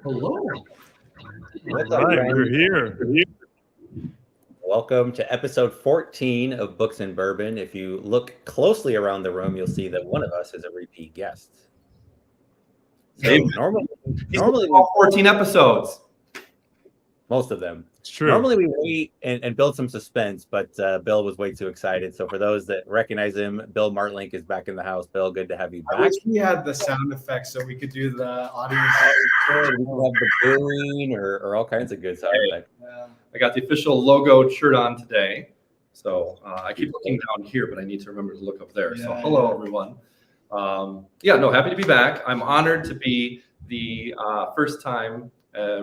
Hello. What's All up, right, friends? we're here. Welcome to episode 14 of Books and Bourbon. If you look closely around the room, you'll see that one of us is a repeat guest. So David. normally all 14 episodes. most of them. It's true. Normally we wait and build some suspense, but Bill was way too excited. So for those that recognize him, Bill Martlink is back in the house. Bill, good to have you I back. wish we had the sound effects so we could do the audience. We can have the booing or all kinds of good sound effects. I got the official logo shirt on today. So I keep looking down here, but I need to remember to look up there. So hello, everyone. Happy to be back. I'm honored to be the first time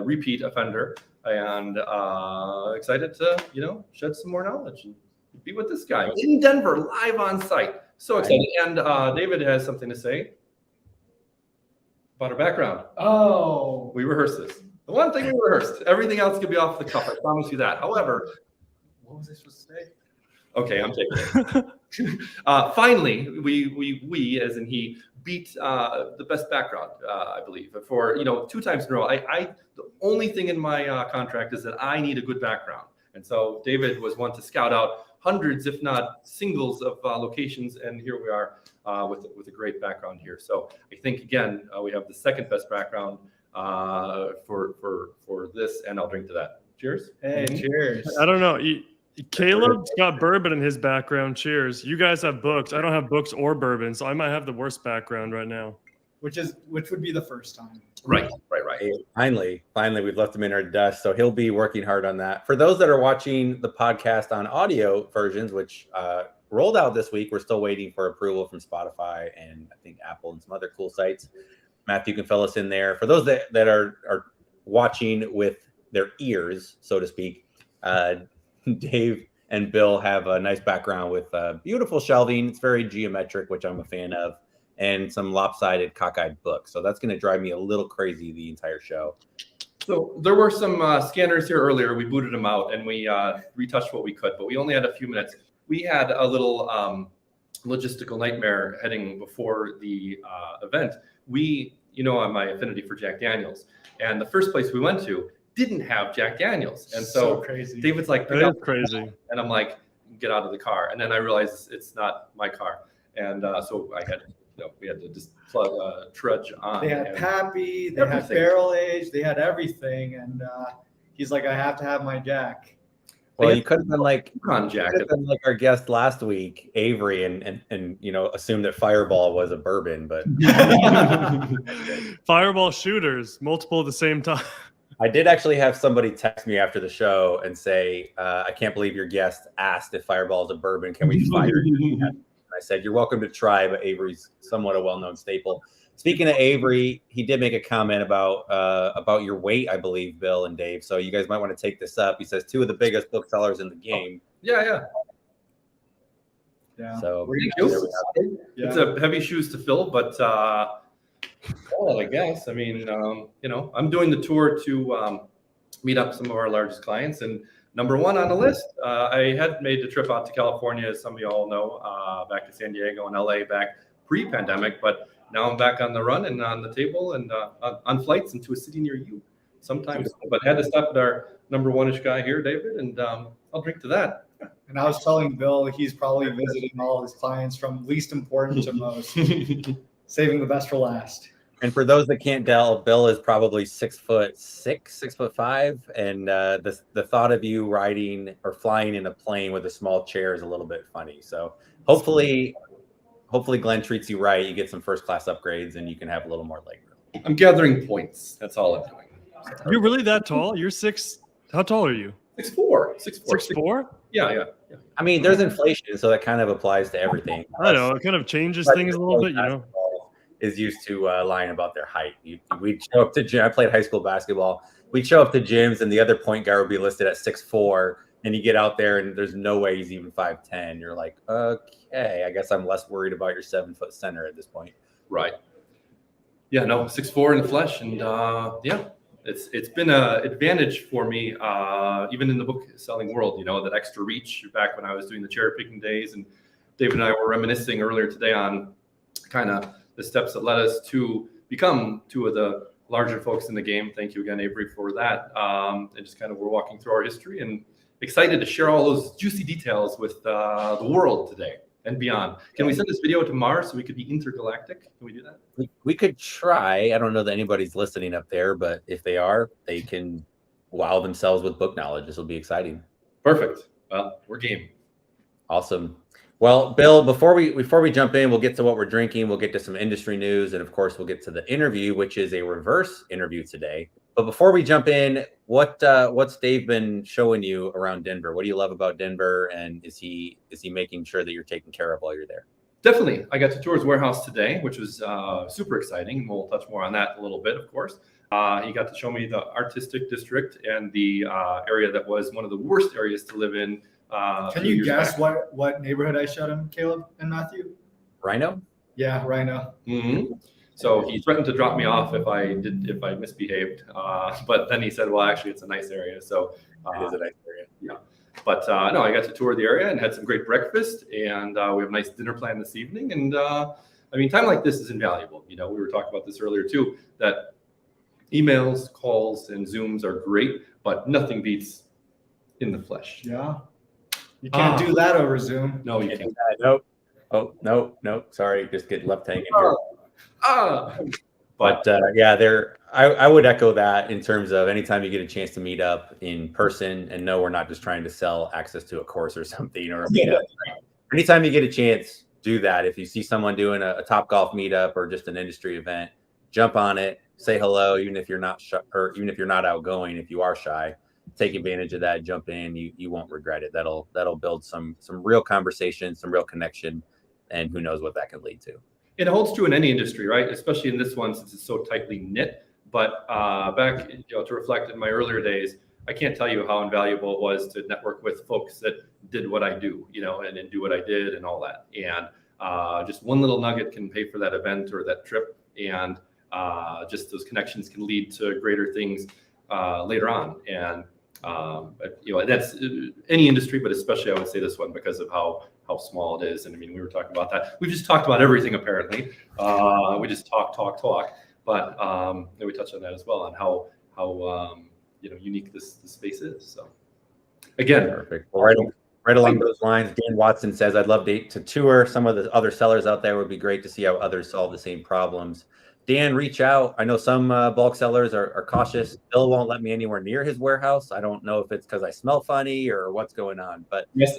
repeat offender and excited to, shed some more knowledge and be with this guy in Denver, live on site. So excited. And David has something to say about our background. Oh, We rehearsed this. The one thing we rehearsed. Everything else could be off the cuff. I promise you that. However, what was I supposed to say? Okay, I'm taking it. Finally, we, as in he, beat the best background, I believe, for 2 times in a row. The only thing in my contract is that I need a good background, and so David was one to scout out hundreds, if not singles, of locations, and here we are with a great background here. So I think again we have the second best background for this, and I'll drink to that. Cheers. hey, cheers. I don't know. Caleb's got bourbon in his background. Cheers. You guys have books. I don't have books or bourbon, so I might have the worst background right now. Which would be the first time. Right. Hey, finally, we've left him in our dust, so he'll be working hard on that. For those that are watching the podcast on audio versions, which rolled out this week, we're still waiting for approval from Spotify and I think Apple and some other cool sites. Matthew can fill us in there. For those that are watching with their ears, so to speak, Dave and Bill have a nice background with beautiful shelving. It's very geometric, which I'm a fan of, and some lopsided cockeyed books. So that's going to drive me a little crazy the entire show. So there were some scanners here earlier. We booted them out and we retouched what we could, but we only had a few minutes. We had a little logistical nightmare heading before the event. On my affinity for Jack Daniels, and the first place we went to didn't have Jack Daniels, and so crazy. David's like, That is crazy. and I'm like, get out of the car, and then I realized it's not my car, and so I had, we had to just trudge on. They had and Pappy, they had everything. barrel age, they had everything, and he's like, I have to have my Jack. Well, you could have been like Con Jack. our guest last week, Avery, and assumed that Fireball was a bourbon, but Fireball shooters, multiple at the same time. I did actually have somebody text me after the show and say, I can't believe your guest asked if Fireball is a bourbon. Can we fire you? And I said, you're welcome to try, but Avery's somewhat a well-known staple. Speaking of Avery, he did make a comment about your weight, I believe, Bill and Dave. So you guys might want to take this up. He says 2 of the biggest booksellers in the game. Yeah. So Thank you. there we have it. Yeah. It's a heavy shoes to fill, but I guess. I mean, I'm doing the tour to meet up some of our largest clients, and number 1 on the list, I had made the trip out to California, as some of you all know, back to San Diego and LA back pre-pandemic, but now I'm back on the run and on the table and on flights into a city near you sometimes. But had to stop at our number 1-ish guy here, David, and I'll drink to that. And I was telling Bill he's probably visiting all his clients from least important to most, saving the best for last. And for those that can't tell, Bill is probably 6'6", 6'5", and the thought of you riding or flying in a plane with a small chair is a little bit funny. So hopefully Glenn treats you right. You get some first class upgrades, and you can have a little more legroom. I'm gathering points. That's all I'm doing. You're really that tall? You're 6. How tall are you? 6'4". 6'4"? Yeah. I mean, there's inflation, so that kind of applies to everything. I know. It kind of changes things a little bit, Is used to lying about their height. We'd show up to gym. I played high school basketball. We'd show up to gyms, and the other point guard would be listed at 6'4", and you get out there, and there's no way he's even 5'10". You're like, okay, I guess I'm less worried about your 7-foot center at this point. Right. Yeah, no, 6'4" in the flesh, and it's been an advantage for me, even in the book selling world. That extra reach back when I was doing the cherry picking days, and David and I were reminiscing earlier today on kind of the steps that led us to become 2 of the larger folks in the game. Thank you again, Avery, for that. And just kind of we're walking through our history and excited to share all those juicy details with the world today and beyond. Can we send this video to Mars so we could be intergalactic? Can we do that? We could try. I don't know that anybody's listening up there, but if they are, they can wow themselves with book knowledge. This will be exciting. Perfect. Well, we're game. Awesome. Well, Bill, before we jump in, we'll get to what we're drinking. We'll get to some industry news, and of course, we'll get to the interview, which is a reverse interview today. But before we jump in, what's Dave been showing you around Denver? What do you love about Denver, and is he making sure that you're taken care of while you're there? Definitely. I got to tour his warehouse today, which was super exciting. We'll touch more on that a little bit, of course. He got to show me the artistic district and the area that was one of the worst areas to live in. Can you guess what neighborhood I showed him, Caleb and Matthew? Rhino? Yeah, Rhino. Mm-hmm. So he threatened to drop me off if I misbehaved. But then he said, well, actually, it's a nice area. So It is a nice area. yeah. But no, I got to tour the area and had some great breakfast. And we have a nice dinner plan this evening. And I mean, time like this is invaluable. You know, we were talking about this earlier, too, that emails, calls, and Zooms are great, but nothing beats in the flesh. Yeah. You can't do that over Zoom. No, you can't. Nope. Oh, no. Sorry. Just get left hanging here. But yeah, I would echo that in terms of anytime you get a chance to meet up in person, and no, we're not just trying to sell access to a course or something or a meetup. Anytime you get a chance, do that. If you see someone doing a Top Golf meetup or just an industry event, jump on it, say hello, even if you're not or even if you're not outgoing. If you are shy, take advantage of that, jump in. You won't regret it. That'll build some real conversation, some real connection, and who knows what that can lead to. It holds true in any industry, right? Especially in this one, since it's so tightly knit. But back, to reflect in my earlier days, I can't tell you how invaluable it was to network with folks that did what I do, and do what I did and all that. And just one little nugget can pay for that event or that trip, and just those connections can lead to greater things later on. And that's any industry, but especially I would say this one because of how small it is. And I mean, we were talking about that. We've just talked about everything apparently. We just talk. But we touched on that as well on how unique this space is. So again, perfect. Well, right along those lines, Dan Watson says, "I'd love to tour some of the other sellers out there. It would be great to see how others solve the same problems." Dan, reach out. I know some bulk sellers are cautious. Bill won't let me anywhere near his warehouse. I don't know if it's because I smell funny or what's going on, but yes.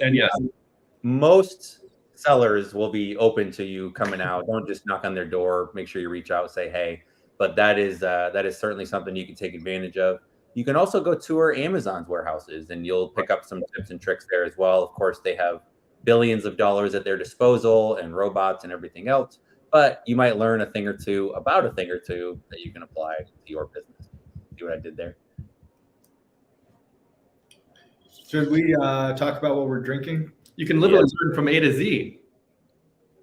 Most sellers will be open to you coming out. Don't just knock on their door. Make sure you reach out, say hey. But that is certainly something you can take advantage of. You can also go tour Amazon's warehouses, and you'll pick up some tips and tricks there as well. Of course, they have billions of dollars at their disposal and robots and everything else. But you might learn a thing or two that you can apply to your business. See what I did there? Should we talk about what we're drinking? You can literally learn from A to Z.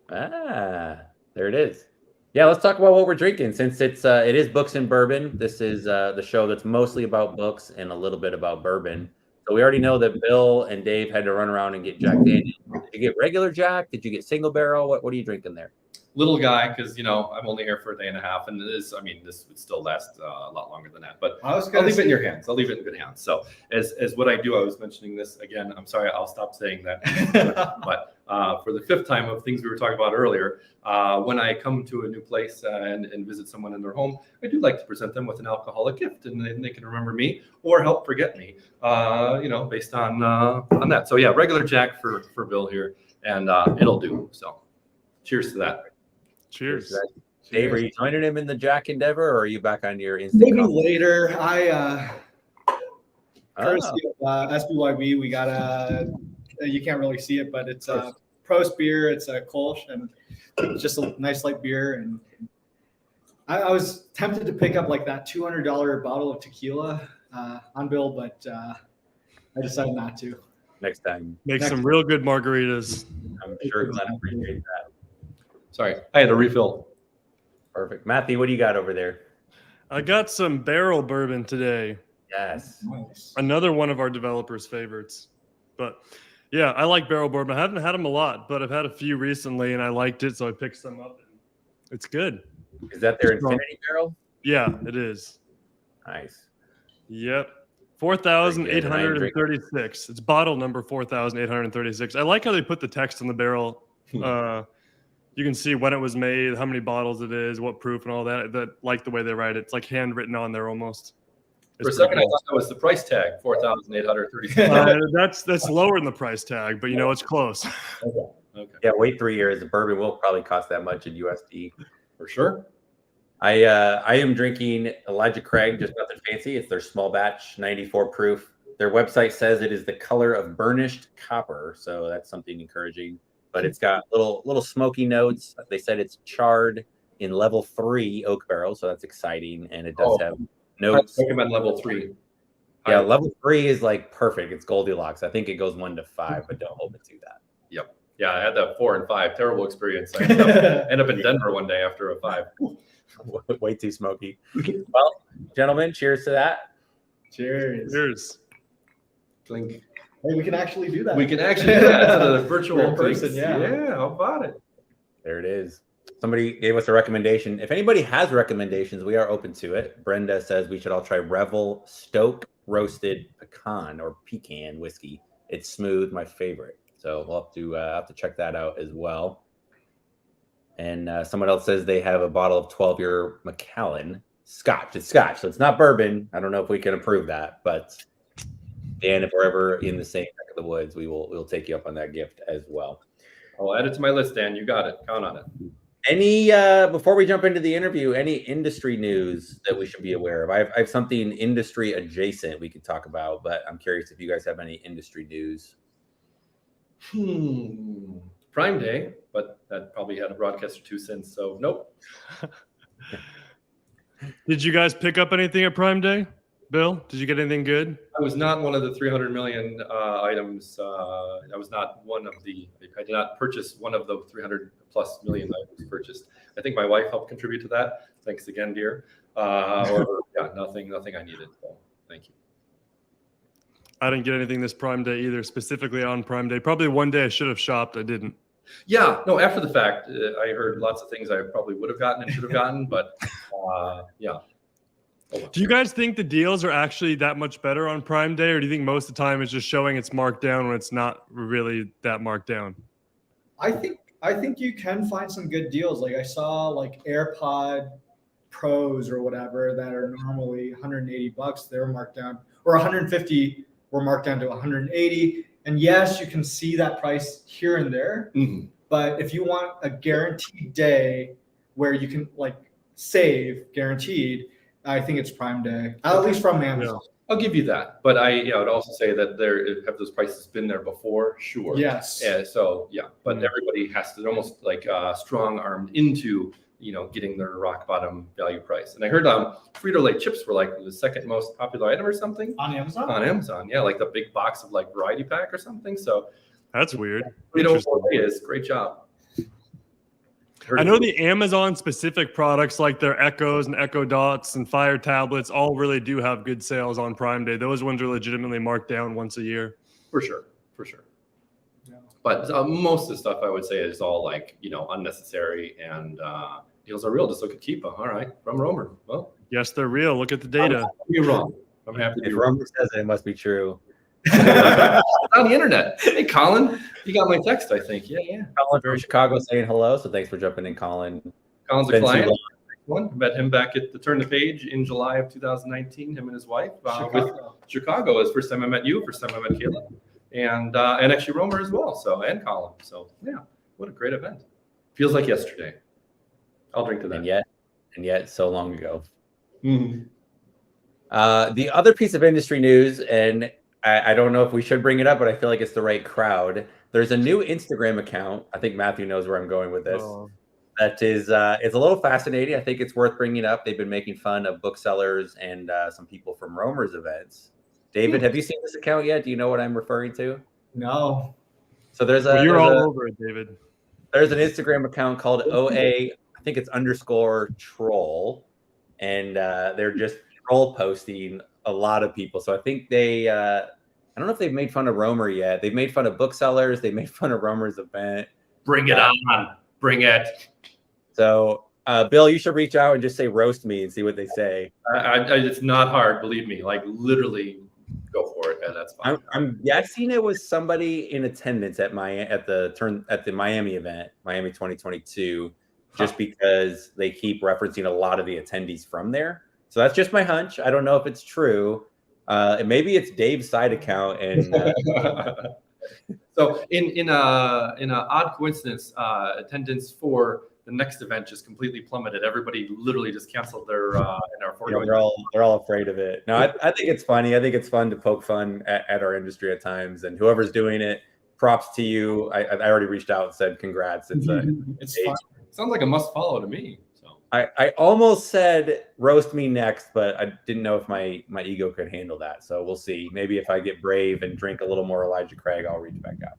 There it is. Yeah, let's talk about what we're drinking. Since it is Books and Bourbon, this is the show that's mostly about books and a little bit about bourbon. So we already know that Bill and Dave had to run around and get Jack Daniels. Did you get regular Jack? Did you get single barrel? What are you drinking there? Little guy, because I'm only here for a day and a half, and this would still last a lot longer than that. But I'll leave it in your hands. I'll leave it in good hands. So as what I do, I was mentioning this again. I'm sorry, I'll stop saying that. But for the fifth time of things we were talking about earlier, when I come to a new place and visit someone in their home, I do like to present them with an alcoholic gift, and they can remember me or help forget me. Based on that. So yeah, regular Jack for Bill here, and it'll do. So cheers to that. Cheers. Dave, are you joining him in the Jack endeavor, or are you back on your instant? Maybe later. First, SBYB, we got you can't really see it, but it's a Prost beer. It's a Kolsch, and just a nice light beer. And I was tempted to pick up like that $200 bottle of tequila on Bill, but I decided not to. Next time. Make some real good margaritas. I'm sure Glenn appreciates that. Sorry, I had a refill. Perfect. Matthew, what do you got over there? I got some barrel bourbon today. Yes. Nice. Another one of our developers' favorites. But yeah, I like barrel bourbon. I haven't had them a lot, but I've had a few recently and I liked it, so I picked some up. It's good. Is that their Infinity barrel? Yeah, it is. Nice. Yep. 4,836. It's bottle number 4,836. I like how they put the text on the barrel. You can see when it was made, how many bottles it is, what proof, and all that. That like the way they write it. It's like handwritten on there almost. For a second, I thought that was the price tag, 4,836. That's lower than the price tag, but it's close. Okay. Yeah, wait 3 years. The bourbon will probably cost that much in USD. For sure. I am drinking Elijah Craig, just nothing fancy. It's their small batch, 94 proof. Their website says it is the color of burnished copper, so that's something encouraging. But it's got little smoky notes. They said it's charred in level 3 oak barrel, so that's exciting. And it does have notes. I recommend level 3. Yeah, level 3 is like perfect. It's Goldilocks. I think it goes 1 to 5, but don't hold it to that. Yep. Yeah, I had that 4 and 5. Terrible experience. I ended up in Denver one day after a 5. Way too smoky. Well, gentlemen, cheers to that. Cheers. Cheers. Clink. Hey, we can actually do that. We can actually do that instead of the virtual We're in person, things. yeah. Yeah, how about it? There it is. Somebody gave us a recommendation. If anybody has recommendations, we are open to it. Brenda says we should all try Revel Stoke Roasted Pecan or Pecan whiskey. It's smooth, my favorite. So we'll have to check that out as well. And someone else says they have a bottle of 12-year Macallan Scotch. It's Scotch, so it's not bourbon. I don't know if we can approve that, but Dan, if we're ever in the same neck of the woods, we'll take you up on that gift as well. I'll add it to my list, Dan. You got it. Count on it. Any before we jump into the interview, any industry news that we should be aware of? I have something industry adjacent we could talk about, but I'm curious if you guys have any industry news. Prime Day, but that probably had a broadcast or two since, so nope. Did you guys pick up anything at Prime Day? Bill, did you get anything good? I was not one of the 300 million items. I was not one of the. I did not purchase one of the 300 plus million items purchased. I think my wife helped contribute to that. Thanks again, dear. Nothing I needed. So thank you. I didn't get anything this Prime Day either, specifically on Prime Day. Probably one day I should have shopped. I didn't. Yeah, no. After the fact, I heard lots of things I probably would have gotten and should have gotten, but yeah. Do you guys think the deals are actually that much better on Prime Day, or do you think most of the time it's just showing it's marked down when it's not really that marked down? I think you can find some good deals. Like I saw like AirPod Pros or whatever that are normally $180. They're marked down, or 150 were marked down to 180. And yes, you can see that price here and there. Mm-hmm. But if you want a guaranteed day where you can like save guaranteed, I think it's Prime Day, at least from Amazon. I'll give you that, but I would also say that have those prices been there before? Sure. Yes. So yeah, but everybody has to almost like strong armed into getting their rock bottom value price. And I heard Frito-Lay chips were like the second most popular item or something On Amazon? on Amazon. Yeah, like the big box of like variety pack or something. So That's weird. Frito-Lay is great job. I know the Amazon specific products like their Echoes and Echo Dots and Fire tablets all really do have good sales on Prime Day. Those ones are legitimately marked down once a year. For sure. Yeah. But most of the stuff I would say is all like, unnecessary and deals are real. Just look at Keepa. All right. From Romer. Well, Yes, they're real. Look at the data. you're wrong. I'm happy to be If wrong. Romer says it must be true. It's on the internet. Hey, Colin, you got my text, I think. Yeah. Colin from Chicago saying hello, so thanks for jumping in, Colin. Colin's a Been too client. long. One met him back at the Turn the Page in July of 2019. Him and his wife with Chicago. Chicago is first time I met you. First time I met Caleb, and actually Romer as well. So and Colin. So yeah, what a great event. Feels like yesterday. I'll drink to that. And yet, so long ago. Mhm. The other piece of industry news, and I don't know if we should bring it up, but I feel like it's the right crowd. There's a new Instagram account. I think Matthew knows where I'm going with this. That is, it's a little fascinating. I think it's worth bringing up. They've been making fun of booksellers and some people from Romer's events. David, have you seen this account yet? Do you know what I'm referring to? No. So there's You're all over it, David. There's an Instagram account called OA, I think it's _troll, and they're just troll posting a lot of people. So I think they, I don't know if they've made fun of Romer yet. They've made fun of booksellers. They made fun of Romer's event. Bring it on. Bring it. So Bill, you should reach out and just say roast me and see what they say. It's not hard, believe me. Like literally, go for it, and that's fine. I'm guessing it was somebody in attendance at the Miami event, Miami 2022, just because they keep referencing a lot of the attendees from there. So that's just my hunch. I don't know if it's true. Maybe it's Dave's side account. And so in a odd coincidence, attendance for the next event just completely plummeted. Everybody literally just canceled their in our foregoing. They're all afraid of it. No, I think it's funny. I think it's fun to poke fun at our industry at times, and whoever's doing it, props to you. I already reached out and said congrats. It's fun. Sounds like a must follow to me. So I almost said roast me next, but I didn't know if my ego could handle that. So we'll see. Maybe if I get brave and drink a little more Elijah Craig, I'll reach back out.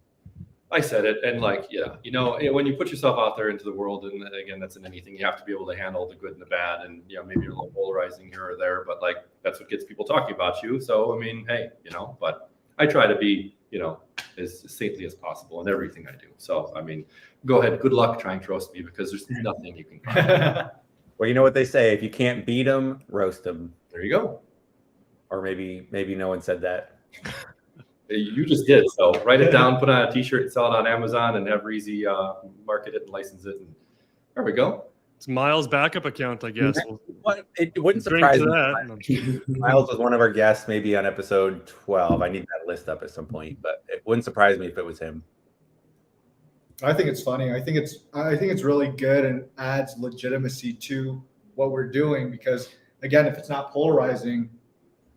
I said it, and like, yeah, you know, when you put yourself out there into the world, and again, that's in anything, you have to be able to handle the good and the bad, and you know, maybe you're a little polarizing here or there, but like that's what gets people talking about you. So I mean, hey, you know, but I try to be, you know, as saintly as possible in everything I do. So I mean, go ahead, good luck trying to roast me because there's nothing you can find. Well, you know what they say: if you can't beat them, roast them. There you go. Or maybe no one said that. You just did. So write it down, put on a T-shirt, and sell it on Amazon, and have Reezy market it and license it. And there we go. It's Miles' backup account, I guess. It wouldn't surprise me. Miles was one of our guests, maybe on episode 12. I need that list up at some point, but it wouldn't surprise me if it was him. I think it's funny. I think it's really good and adds legitimacy to what we're doing because, again, if it's not polarizing,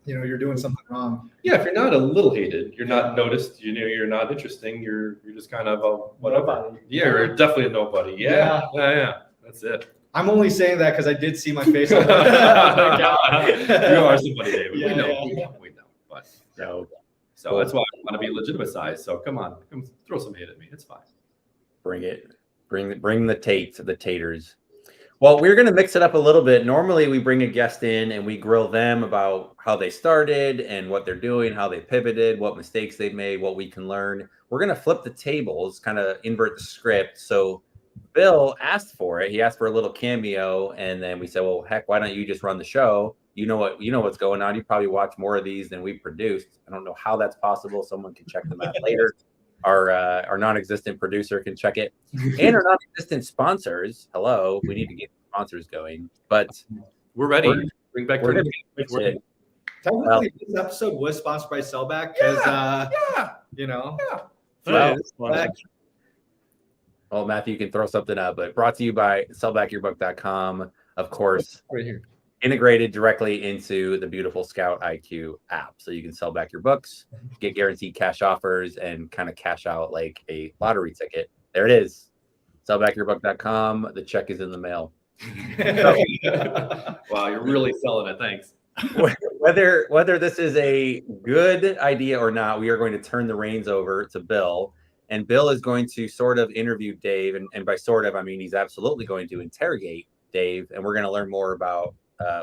you know, you're doing something wrong. Yeah, if you're not a little hated, you're not noticed, you know, you're not interesting, you're just kind of a whatever. Nobody. Yeah, you're definitely a nobody. Yeah. That's it. I'm only saying that because I did see my face on You are somebody, David. Yeah, we know. But no. So that's why I want to be legitimized. So come throw some hate at me. It's fine. Bring it. Bring the taters. Well, we're going to mix it up a little bit. Normally, we bring a guest in and we grill them about how they started and what they're doing, how they pivoted, what mistakes they've made, what we can learn. We're going to flip the tables, kind of invert the script. So Bill asked for it. He asked for a little cameo, and then we said, "Well, heck, why don't you just run the show? You know what's going on. You probably watch more of these than we produced. I don't know how that's possible. Someone can check them out later. Our non-existent producer can check it, and our non-existent sponsors. Hello, we need to get sponsors going, but we're ready. Bring back we're Technically, this episode was sponsored by Sellback because, you know. Well, Matthew, you can throw something up, but brought to you by sellbackyourbook.com, of course. Right here. Integrated directly into the beautiful Scout IQ app. So you can sell back your books, get guaranteed cash offers, and kind of cash out like a lottery ticket. There it is. Sellbackyourbook.com. The check is in the mail. Wow, you're really selling it. Thanks. Whether this is a good idea or not, we are going to turn the reins over to Bill. And Bill is going to sort of interview Dave. And by sort of, I mean he's absolutely going to interrogate Dave. And we're going to learn more about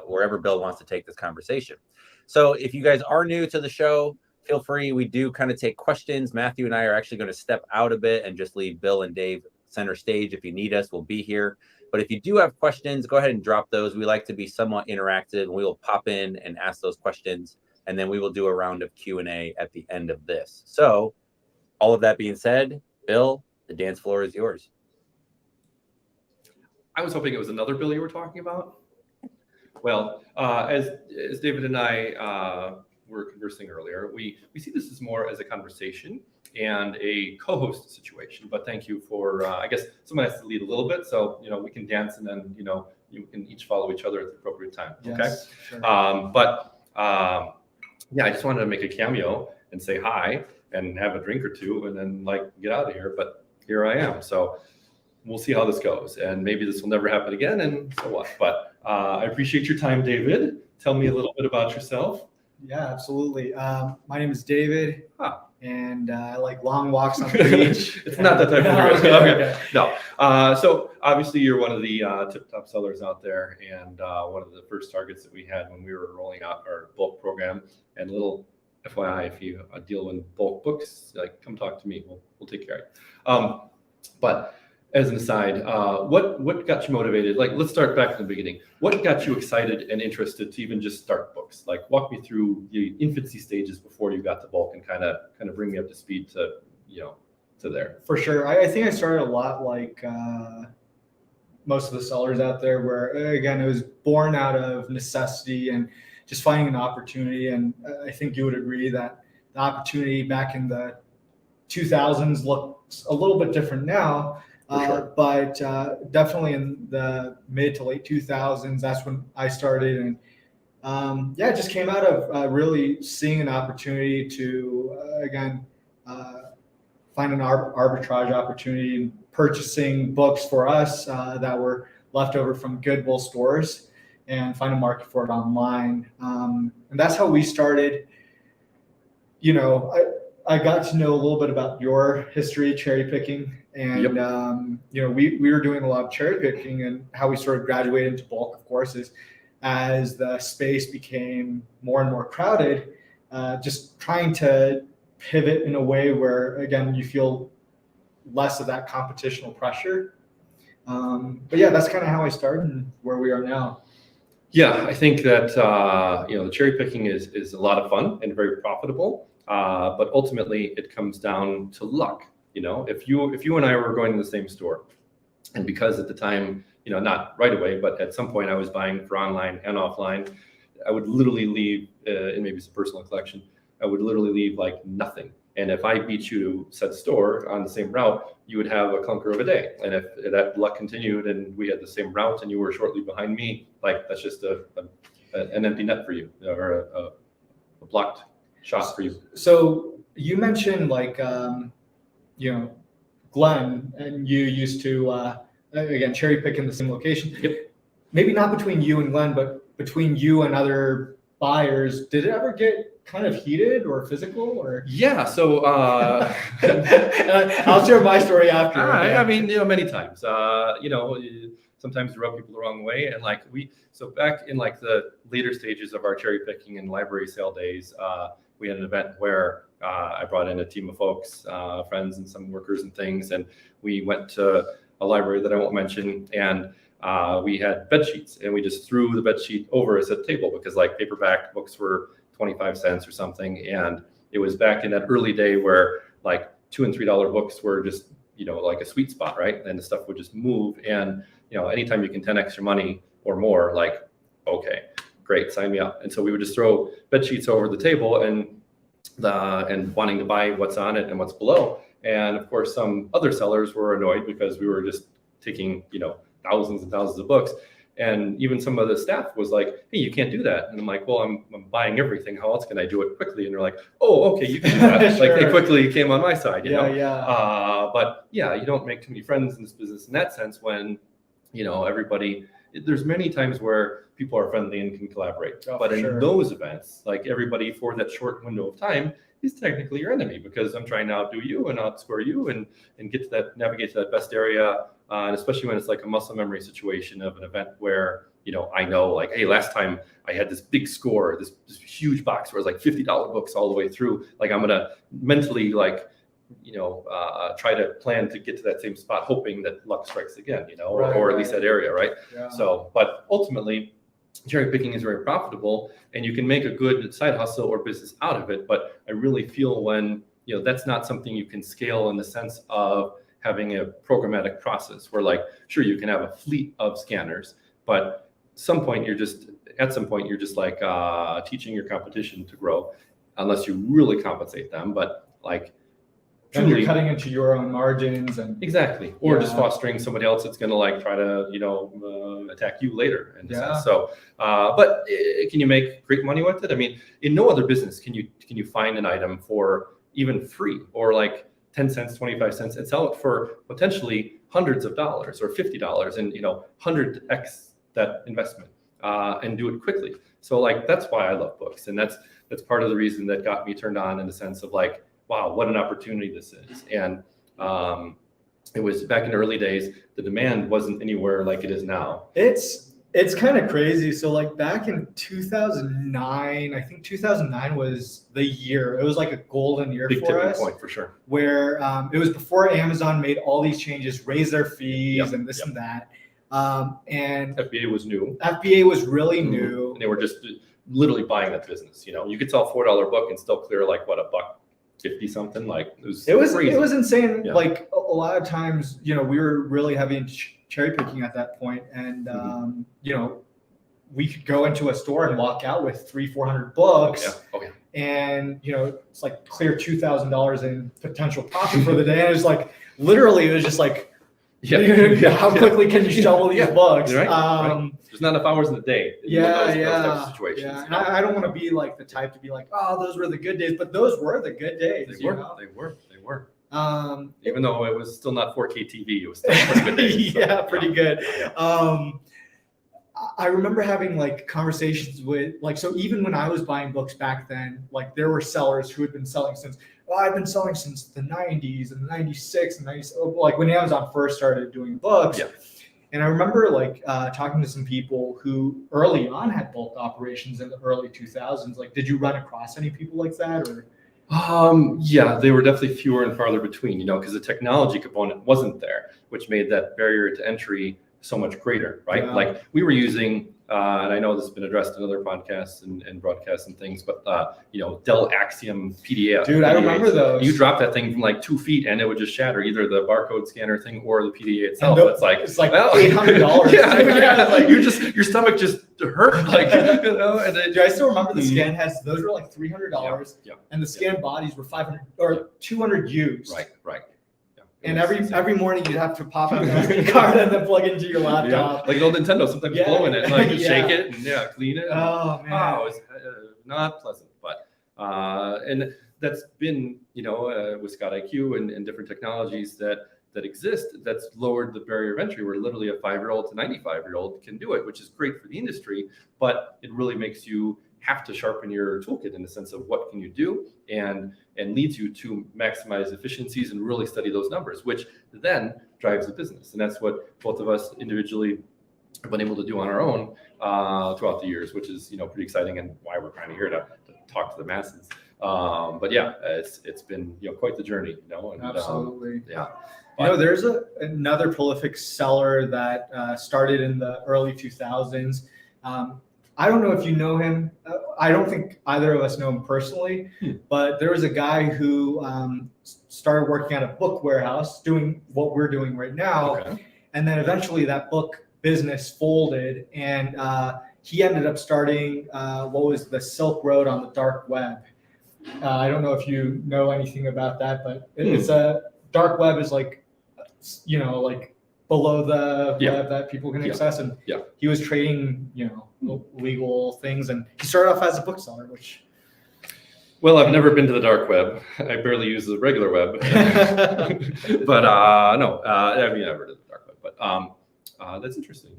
wherever Bill wants to take this conversation. So if you guys are new to the show, feel free. We do kind of take questions. Matthew and I are actually going to step out a bit and just leave Bill and Dave center stage. If you need us, we'll be here. But if you do have questions, go ahead and drop those. We like to be somewhat interactive. We will pop in and ask those questions, and then we will do a round of Q&A at the end of this. So all of that being said, Bill, the dance floor is yours. I was hoping it was another Bill you were talking about. Well, as David and I were conversing earlier, we see this as more as a conversation and a co-host situation. But thank you for, I guess someone has to lead a little bit, so we can dance and then you can each follow each other at the appropriate time. Yes, okay. Sure. Yeah, I just wanted to make a cameo and say hi and have a drink or two and then get out of here. But here I am. So we'll see how this goes, and maybe this will never happen again, and so what. But I appreciate your time, David. Tell me a little bit about yourself. Yeah, absolutely. My name is David, and I like long walks on the beach. It's not that type of video. Okay. No. So obviously you're one of the tip-top sellers out there, and one of the first targets that we had when we were rolling out our bulk program. And a little FYI, if you deal in bulk books, come talk to me. We'll take care of it. But as an aside, what got you motivated? Like, let's start back in the beginning. What got you excited and interested to even just start books? Like, walk me through the infancy stages before you got to bulk, and kind of bring me up to speed to to there. For sure. I think I started a lot like most of the sellers out there, where again, it was born out of necessity and just finding an opportunity. And I think you would agree that the opportunity back in the 2000s looks a little bit different now. Sure. But definitely in the mid to late 2000s, that's when I started. And it just came out of really seeing an opportunity to, again, find an arbitrage opportunity in purchasing books for us that were left over from Goodwill stores, and find a market for it online. And that's how we started. I got to know a little bit about your history, cherry picking. And, we were doing a lot of cherry picking, and how we sort of graduated into bulk, of course, is as the space became more and more crowded, just trying to pivot in a way where, again, you feel less of that competitional pressure. But that's kind of how I started and where we are now. Yeah, I think that, the cherry picking is a lot of fun and very profitable. But ultimately it comes down to luck. If you and I were going to the same store, and because at the time, not right away, but at some point I was buying for online and offline, I would literally leave, and maybe it's a personal collection, I would literally leave like nothing. And if I beat you to said store on the same route, you would have a clunker of a day. And if that luck continued and we had the same route and you were shortly behind me, like that's just an empty net for you, or a blocked shot for you. So you mentioned Glenn, and you used to, again, cherry pick in the same location. Yep. Maybe not between you and Glenn, but between you and other buyers. Did it ever get kind of heated or physical? Or Yeah, so I'll share my story after. I mean, many times, sometimes you rub people the wrong way, and so back in like the later stages of our cherry picking and library sale days, we had an event where I brought in a team of folks, friends and some workers and things, and we went to a library that I won't mention, and we had bed sheets, and we just threw the bed sheet over us at the table, because like paperback books were 25 cents or something, and it was back in that early day where like $2 and $3 books were just like a sweet spot, right? And the stuff would just move, and anytime you can 10x your money or more, like, okay, great, sign me up. And so we would just throw bed sheets over the table, and wanting to buy what's on it and what's below. And of course, some other sellers were annoyed because we were just taking thousands and thousands of books. And even some of the staff was like, hey, you can't do that. And I'm like, well, I'm buying everything. How else can I do it quickly? And they're like, oh, okay, you can do that. Sure. Like, they quickly came on my side, Yeah. But yeah, you don't make too many friends in this business in that sense when, everybody, there's many times where people are friendly and can collaborate. Oh, but in sure. those events, like everybody for that short window of time is technically your enemy, because I'm trying to outdo you and outscore you and navigate to that best area. And especially when it's like a muscle memory situation of an event where, I know like, hey, last time I had this big score, this huge box where it was like $50 books all the way through. Like, I'm going to mentally try to plan to get to that same spot, hoping that luck strikes again, or at least that area. Right. Yeah. So, but ultimately, cherry picking is very profitable, and you can make a good side hustle or business out of it. But I really feel when, that's not something you can scale in the sense of having a programmatic process where, like, sure, you can have a fleet of scanners, but at some point you're just like teaching your competition to grow, unless you really compensate them. But like, and you're cutting into your own margins and exactly, or just fostering somebody else that's going to like try to attack you later in a sense. So but can you make great money with it? I mean, in no other business can you find an item for even free, or like 10 cents, 25 cents, and sell it for potentially hundreds of dollars or $50 and 100x that investment, and do it quickly. So like, that's why I love books, and that's part of the reason that got me turned on, in the sense of like, wow, what an opportunity this is. And it was back in the early days, the demand wasn't anywhere like it is now. it's It's kind of crazy. So like back in 2009, I think 2009 was the year. It was like a golden year Big for tipping us, point for sure. where it was before Amazon made all these changes, raised their fees Yep, and this yep. and that. And FBA was new. FBA was really Mhm. new. And they were just literally buying that business. You know, you could sell a $4 book and still clear like what, $1.50 something. Like It was crazy. insane. Yeah. Like a lot of times, you know, we were really heavy in cherry picking at that point, and Mm-hmm. you know, we could go into a store and walk out with 300-400 books. Yeah. Oh yeah. And you know, it's like clear $2,000 in potential profit for the day. And it's like literally, it was just like, how quickly can you shovel these books? Right, right. There's not enough hours in the day. In those types of situations. Yeah. And I don't want to be like the type to be like, oh, those were the good days, but those were the good days. They you were. know? They were. They were. Even Even though it was still not 4K TV, it was still a pretty good day. yeah, pretty good. Yeah. I remember having like conversations with like, so even when I was buying books back then, like there were sellers who had been selling since, I've been selling since the 90s and 96 and 90s, like when Amazon first started doing books. Yeah. And I remember like talking to some people who early on had bulk operations in the early 2000s. Like, did you run across any people like that or? Yeah, they were definitely fewer and farther between, you know, because the technology component wasn't there, which made that barrier to entry so much greater, right? Yeah. Like we were using, and I know this has been addressed in other podcasts and broadcasts and things, but you know, Dell Axiom PDA. Dude, I remember those. You drop that thing from like 2 feet and it would just shatter either the barcode scanner thing or the PDA itself. And It's like well, $800. yeah, like your stomach just hurt, like you know. And then, Dude, I still remember the scan heads; those were like $300, yeah, and the scan bodies were 500 or 200 used. right. And every morning you'd have to pop out an SD card and then plug into your laptop. Like an old Nintendo, sometimes blowing it, like just Yeah. shake it and clean it. Oh man, Oh, it's not pleasant, but and that's been, you know, with Scott IQ and different technologies that exist, that's lowered the barrier of entry, where literally a 5-year-old to 95-year-old can do it, which is great for the industry, but it really makes you have to sharpen your toolkit in the sense of what can you do, and leads you to maximize efficiencies and really study those numbers, which then drives the business. And that's what both of us individually have been able to do on our own throughout the years, which is, you know, pretty exciting and why we're kind of here to talk to the masses. But yeah, it's been, you know, quite the journey, you know. And, absolutely. Yeah. You know, there's another prolific seller that started in the early 2000s. I don't know if you know him. I don't think either of us know him personally, but there was a guy who started working at a book warehouse doing what we're doing right now. Okay. And then eventually that book business folded, and he ended up starting what was the Silk Road on the dark web. I don't know if you know anything about that, but it's a dark web is like, you know, like below the web that people can access. And he was trading, you know, legal things. And he started off as a bookseller, which. Well, I've never been to the dark web. I barely use the regular web. But no, I mean, I've heard of the dark web. But that's interesting.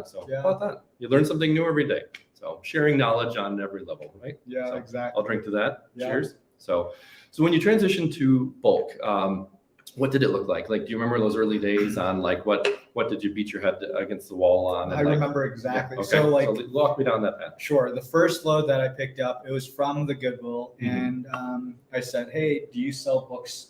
So how about that? You learn something new every day. So sharing knowledge on every level, right? Yeah, so exactly. I'll drink to that. Yeah. Cheers. So when you transition to bulk, what did it look like? Like, do you remember those early days on like what did you beat your head against the wall on? And I remember exactly. Okay. So like, walk me down that path. Sure. The first load that I picked up, it was from the Goodwill, and I said, "Hey, do you sell books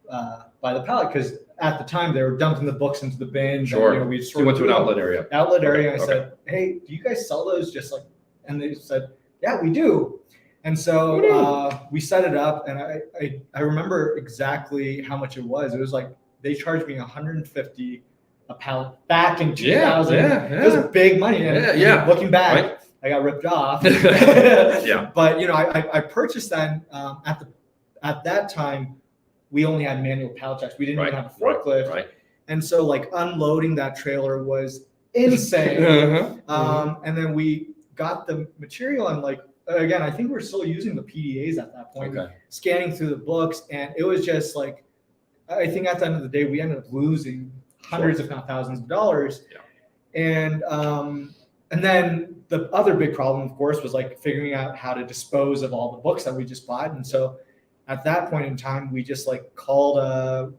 by the pallet?" Because at the time they were dumping the books into the bin. Sure. And, you know, we went to an outlet area. And I said, "Hey, do you guys sell those?" Just like, and they said, "Yeah, we do." And so we set it up, and I remember exactly how much it was. It was like they charged me $150 a pallet back in 2000. It was big money. And looking back, I got ripped off. But you know, I purchased that at that time. We only had manual pallet jacks. We didn't even have a forklift. And so like unloading that trailer was insane. And then we got the material, and like, again, I think we're still using the PDAs at that point, scanning through the books. And it was just like, I think at the end of the day, we ended up losing hundreds, if not thousands of dollars. And then the other big problem, of course, was like figuring out how to dispose of all the books that we just bought. And so at that point in time, we just like called a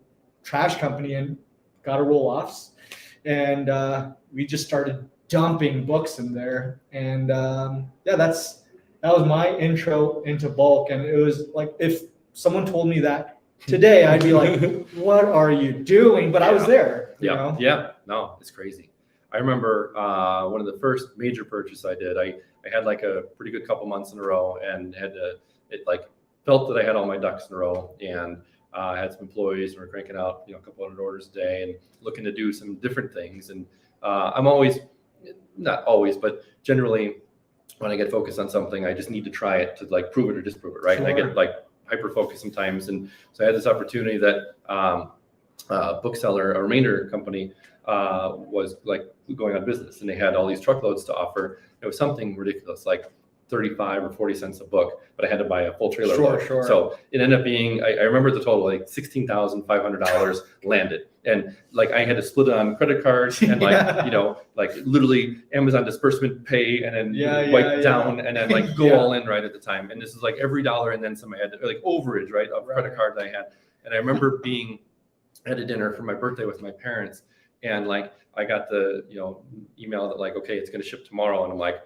trash company and got a roll-offs. And we just started dumping books in there. And yeah, that was my intro into bulk. And it was like, if someone told me that today, I'd be like, what are you doing? But I was there. You know? Yeah. No, it's crazy. I remember one of the first major purchases I did. I had like a pretty good couple months in a row, and felt that I had all my ducks in a row, and I had some employees, and we're cranking out a couple hundred orders a day, and looking to do some different things. And I'm always, not always, but generally, when I get focused on something, I just need to try it to like prove it or disprove it, right? Sure. And I get like hyper focused sometimes, and so I had this opportunity that bookseller, a remainder company, was like going out of business, and they had all these truckloads to offer. It was something ridiculous, like 35 or 40 cents a book, but I had to buy a full trailer load. Sure. So it ended up being, I remember the total, like $16,500 landed. And like I had to split it on credit cards and like literally Amazon disbursement pay, and then wipe down and then like go all in right at the time. And this is like every dollar and then some I had to, like overage, right, of credit card that I had. And I remember being at a dinner for my birthday with my parents, and like I got the email that like, okay, it's going to ship tomorrow, and I'm like,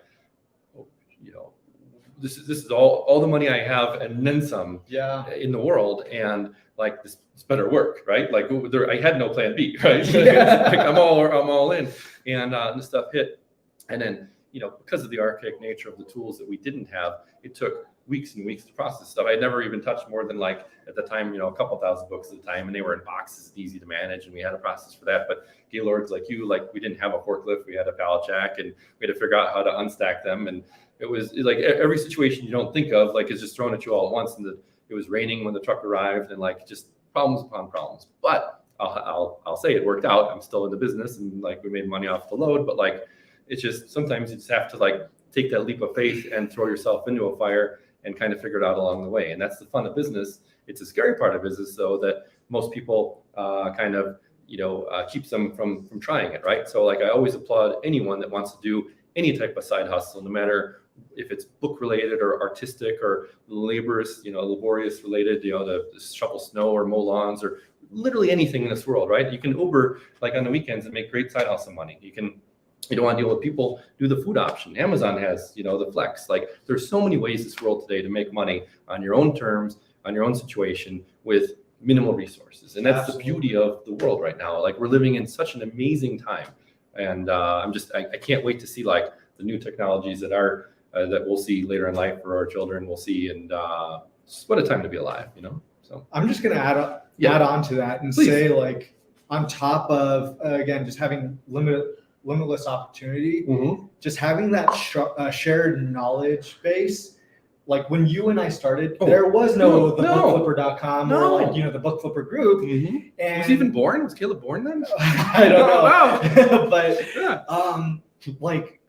this is all the money I have and then some in the world, and like this better work, right? Like I had no plan B, right? Like I'm all in, and this stuff hit, and then because of the archaic nature of the tools that we didn't have, it took weeks and weeks to process stuff. I never even touched more than like at the time, a couple thousand books at a time, and they were in boxes, easy to manage, and we had a process for that. But Gaylords like you, like we didn't have a forklift, we had a pallet jack, and we had to figure out how to unstack them. And it was like every situation you don't think of, like, is just thrown at you all at once. And it was raining when the truck arrived, and like just problems upon problems. But I'll say it worked out. I'm still in the business, and like we made money off the load. But like it's just sometimes you just have to like take that leap of faith and throw yourself into a fire and kind of figure it out along the way. And that's the fun of business. It's a scary part of business, though, that most people kind of keeps them from trying it, right? So like I always applaud anyone that wants to do any type of side hustle, no matter if it's book related or artistic or laborious related, to shovel snow or mow lawns or literally anything in this world, right? You can Uber like on the weekends and make great side hustle money. You don't want to deal with people, do the food option. Amazon has, the flex. Like there's so many ways this world today to make money on your own terms, on your own situation with minimal resources. And that's Absolutely. The beauty of the world right now. Like we're living in such an amazing time. And I can't wait to see like the new technologies that we'll see later in life for our children. We'll see. And what a time to be alive, So I'm just going to add on to that and say like on top of, again, just having limitless opportunity, just having that shared knowledge base. Like when you and I started, there was no bookflipper.com or like the book flipper group. And was he even born? Was Caleb born then? I don't know. But like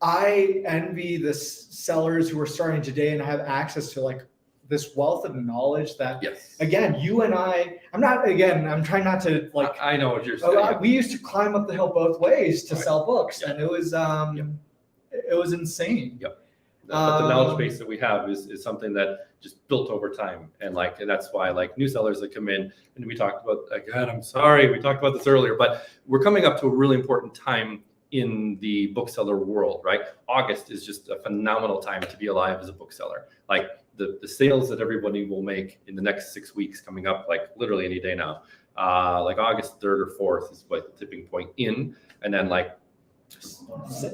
I envy the sellers who are starting today and have access to like this wealth of knowledge that, again, you and I'm trying not to like, I know what you're saying. We used to climb up the hill both ways to sell books, and it was insane. Yep. But the knowledge base that we have is something that just built over time. And that's why like new sellers that come in, and we talked about, God, I'm sorry, we talked about this earlier, but we're coming up to a really important time in the bookseller world, right? August is just a phenomenal time to be alive as a bookseller. Like the sales that everybody will make in the next 6 weeks coming up, like literally any day now, like August 3rd or 4th is like the tipping point in. And then like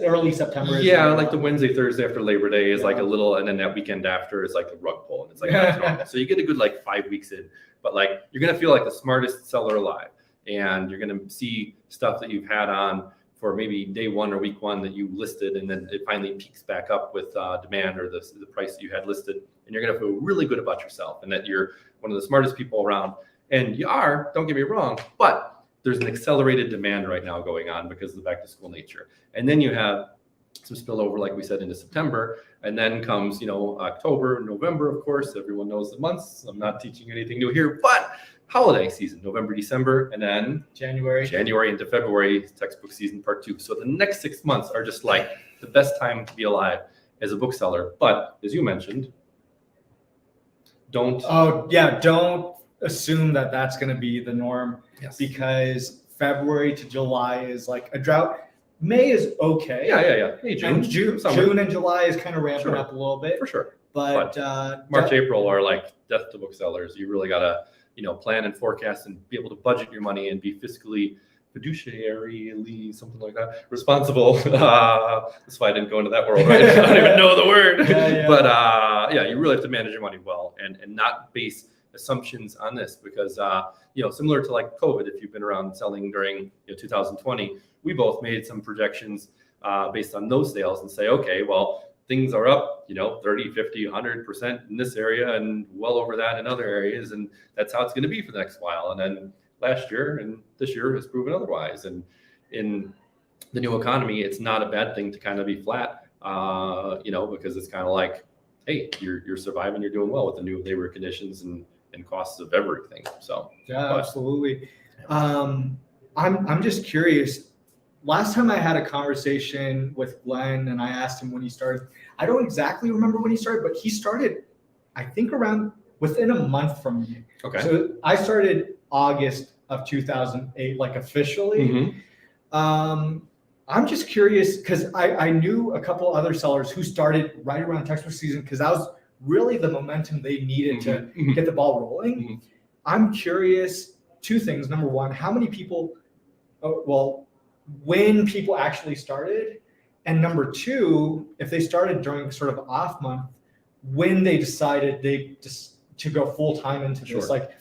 early September. Like the Wednesday, Thursday after Labor Day is like a little, and then that weekend after is like a rug pull. And it's like, so you get a good like 5 weeks in, but like you're going to feel like the smartest seller alive, and you're going to see stuff that you've had on for maybe day one or week one that you listed, and then it finally peaks back up with demand or the price that you had listed, and you're going to feel really good about yourself and that you're one of the smartest people around. And you are, don't get me wrong, but there's an accelerated demand right now going on because of the back to school nature. And then you have some spillover, like we said, into September, and then comes, October, November, of course, everyone knows the months. I'm not teaching anything new here, but holiday season, November, December, and then January into February, textbook season part 2. So the next 6 months are just like the best time to be alive as a bookseller. But as you mentioned, don't assume that that's going to be the norm, because February to July is like a drought. May is okay. Yeah. Hey, And June, June and July is kind of ramping Sure. up a little bit. for sure. But March, April are like death to booksellers. You really gotta, plan and forecast and be able to budget your money and be fiscally fiduciarily, something like that, responsible. That's why I didn't go into that world, right? I don't even know the word. Yeah. But you really have to manage your money well and not base assumptions on this because similar to like COVID, if you've been around selling during 2020, we both made some projections based on those sales and say, okay, well, things are up, 30, 50, 100% in this area and well over that in other areas. And that's how it's going to be for the next while. And then last year and this year has proven otherwise. And in the new economy, it's not a bad thing to kind of be flat, because it's kind of like, hey, you're surviving, you're doing well with the new labor conditions and costs of everything. So yeah, absolutely. I'm just curious. Last time I had a conversation with Glenn and I asked him when he started, I don't exactly remember when he started, but he started, I think around within a month from me. Okay. So I started August of 2008, like officially. Mm-hmm. I'm just curious because I knew a couple other sellers who started right around textbook season because that was really the momentum they needed to get the ball rolling. Mm-hmm. I'm curious, two things. Number one, how many people, when people actually started, and number two, if they started during sort of off month, when they decided to go full time into Sure. this, like,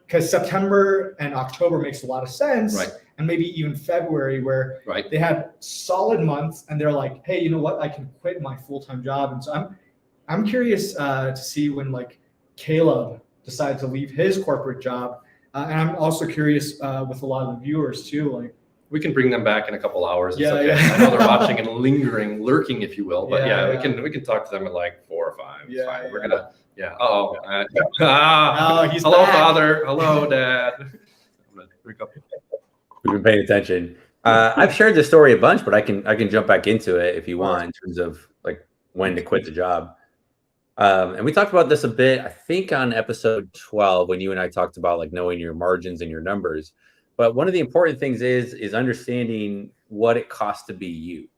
because September and October makes a lot of sense, Right. and maybe even February where Right. they had solid months and they're like, hey, you know what, I can quit my full-time job. And so I'm curious to see when like Caleb decided to leave his corporate job, and I'm also curious with a lot of the viewers too, like. We can bring them back in a couple hours. It's Yeah, okay. yeah. I know they're watching and lurking, if you will. But Yeah, we can talk to them at like 4 or 5. It's Yeah, fine. yeah. We're gonna Oh, he's hello, back. Father. Hello, Dad. I'm gonna drink up. We've been paying attention. I've shared this story a bunch, but I can jump back into it if you want in terms of like when to quit the job. And we talked about this a bit, I think on episode 12, when you and I talked about like knowing your margins and your numbers. But one of the important things is understanding what it costs to be you.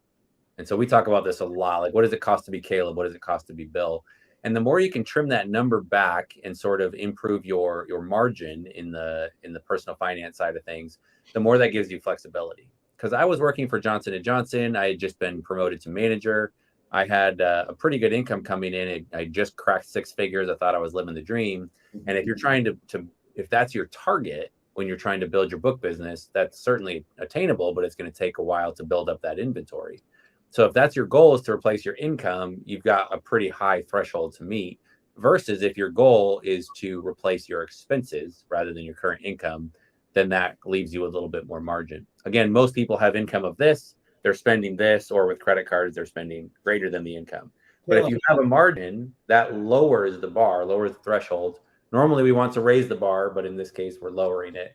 And so we talk about this a lot. Like, what does it cost to be Caleb? What does it cost to be Bill? And the more you can trim that number back and sort of improve your margin in the personal finance side of things, the more that gives you flexibility. Because I was working for Johnson & Johnson. I had just been promoted to manager. I had a pretty good income coming in. I just cracked 6 figures. I thought I was living the dream. And if you're trying to if that's your target, when you're trying to build your book business, that's certainly attainable, but it's going to take a while to build up that inventory. So if that's your goal is to replace your income, you've got a pretty high threshold to meet versus if your goal is to replace your expenses rather than your current income, then that leaves you a little bit more margin. Again, most people have income of this, they're spending this, or with credit cards, they're spending greater than the income. But if you have a margin, that lowers the bar, lowers the threshold. Normally we want to raise the bar, but in this case, we're lowering it.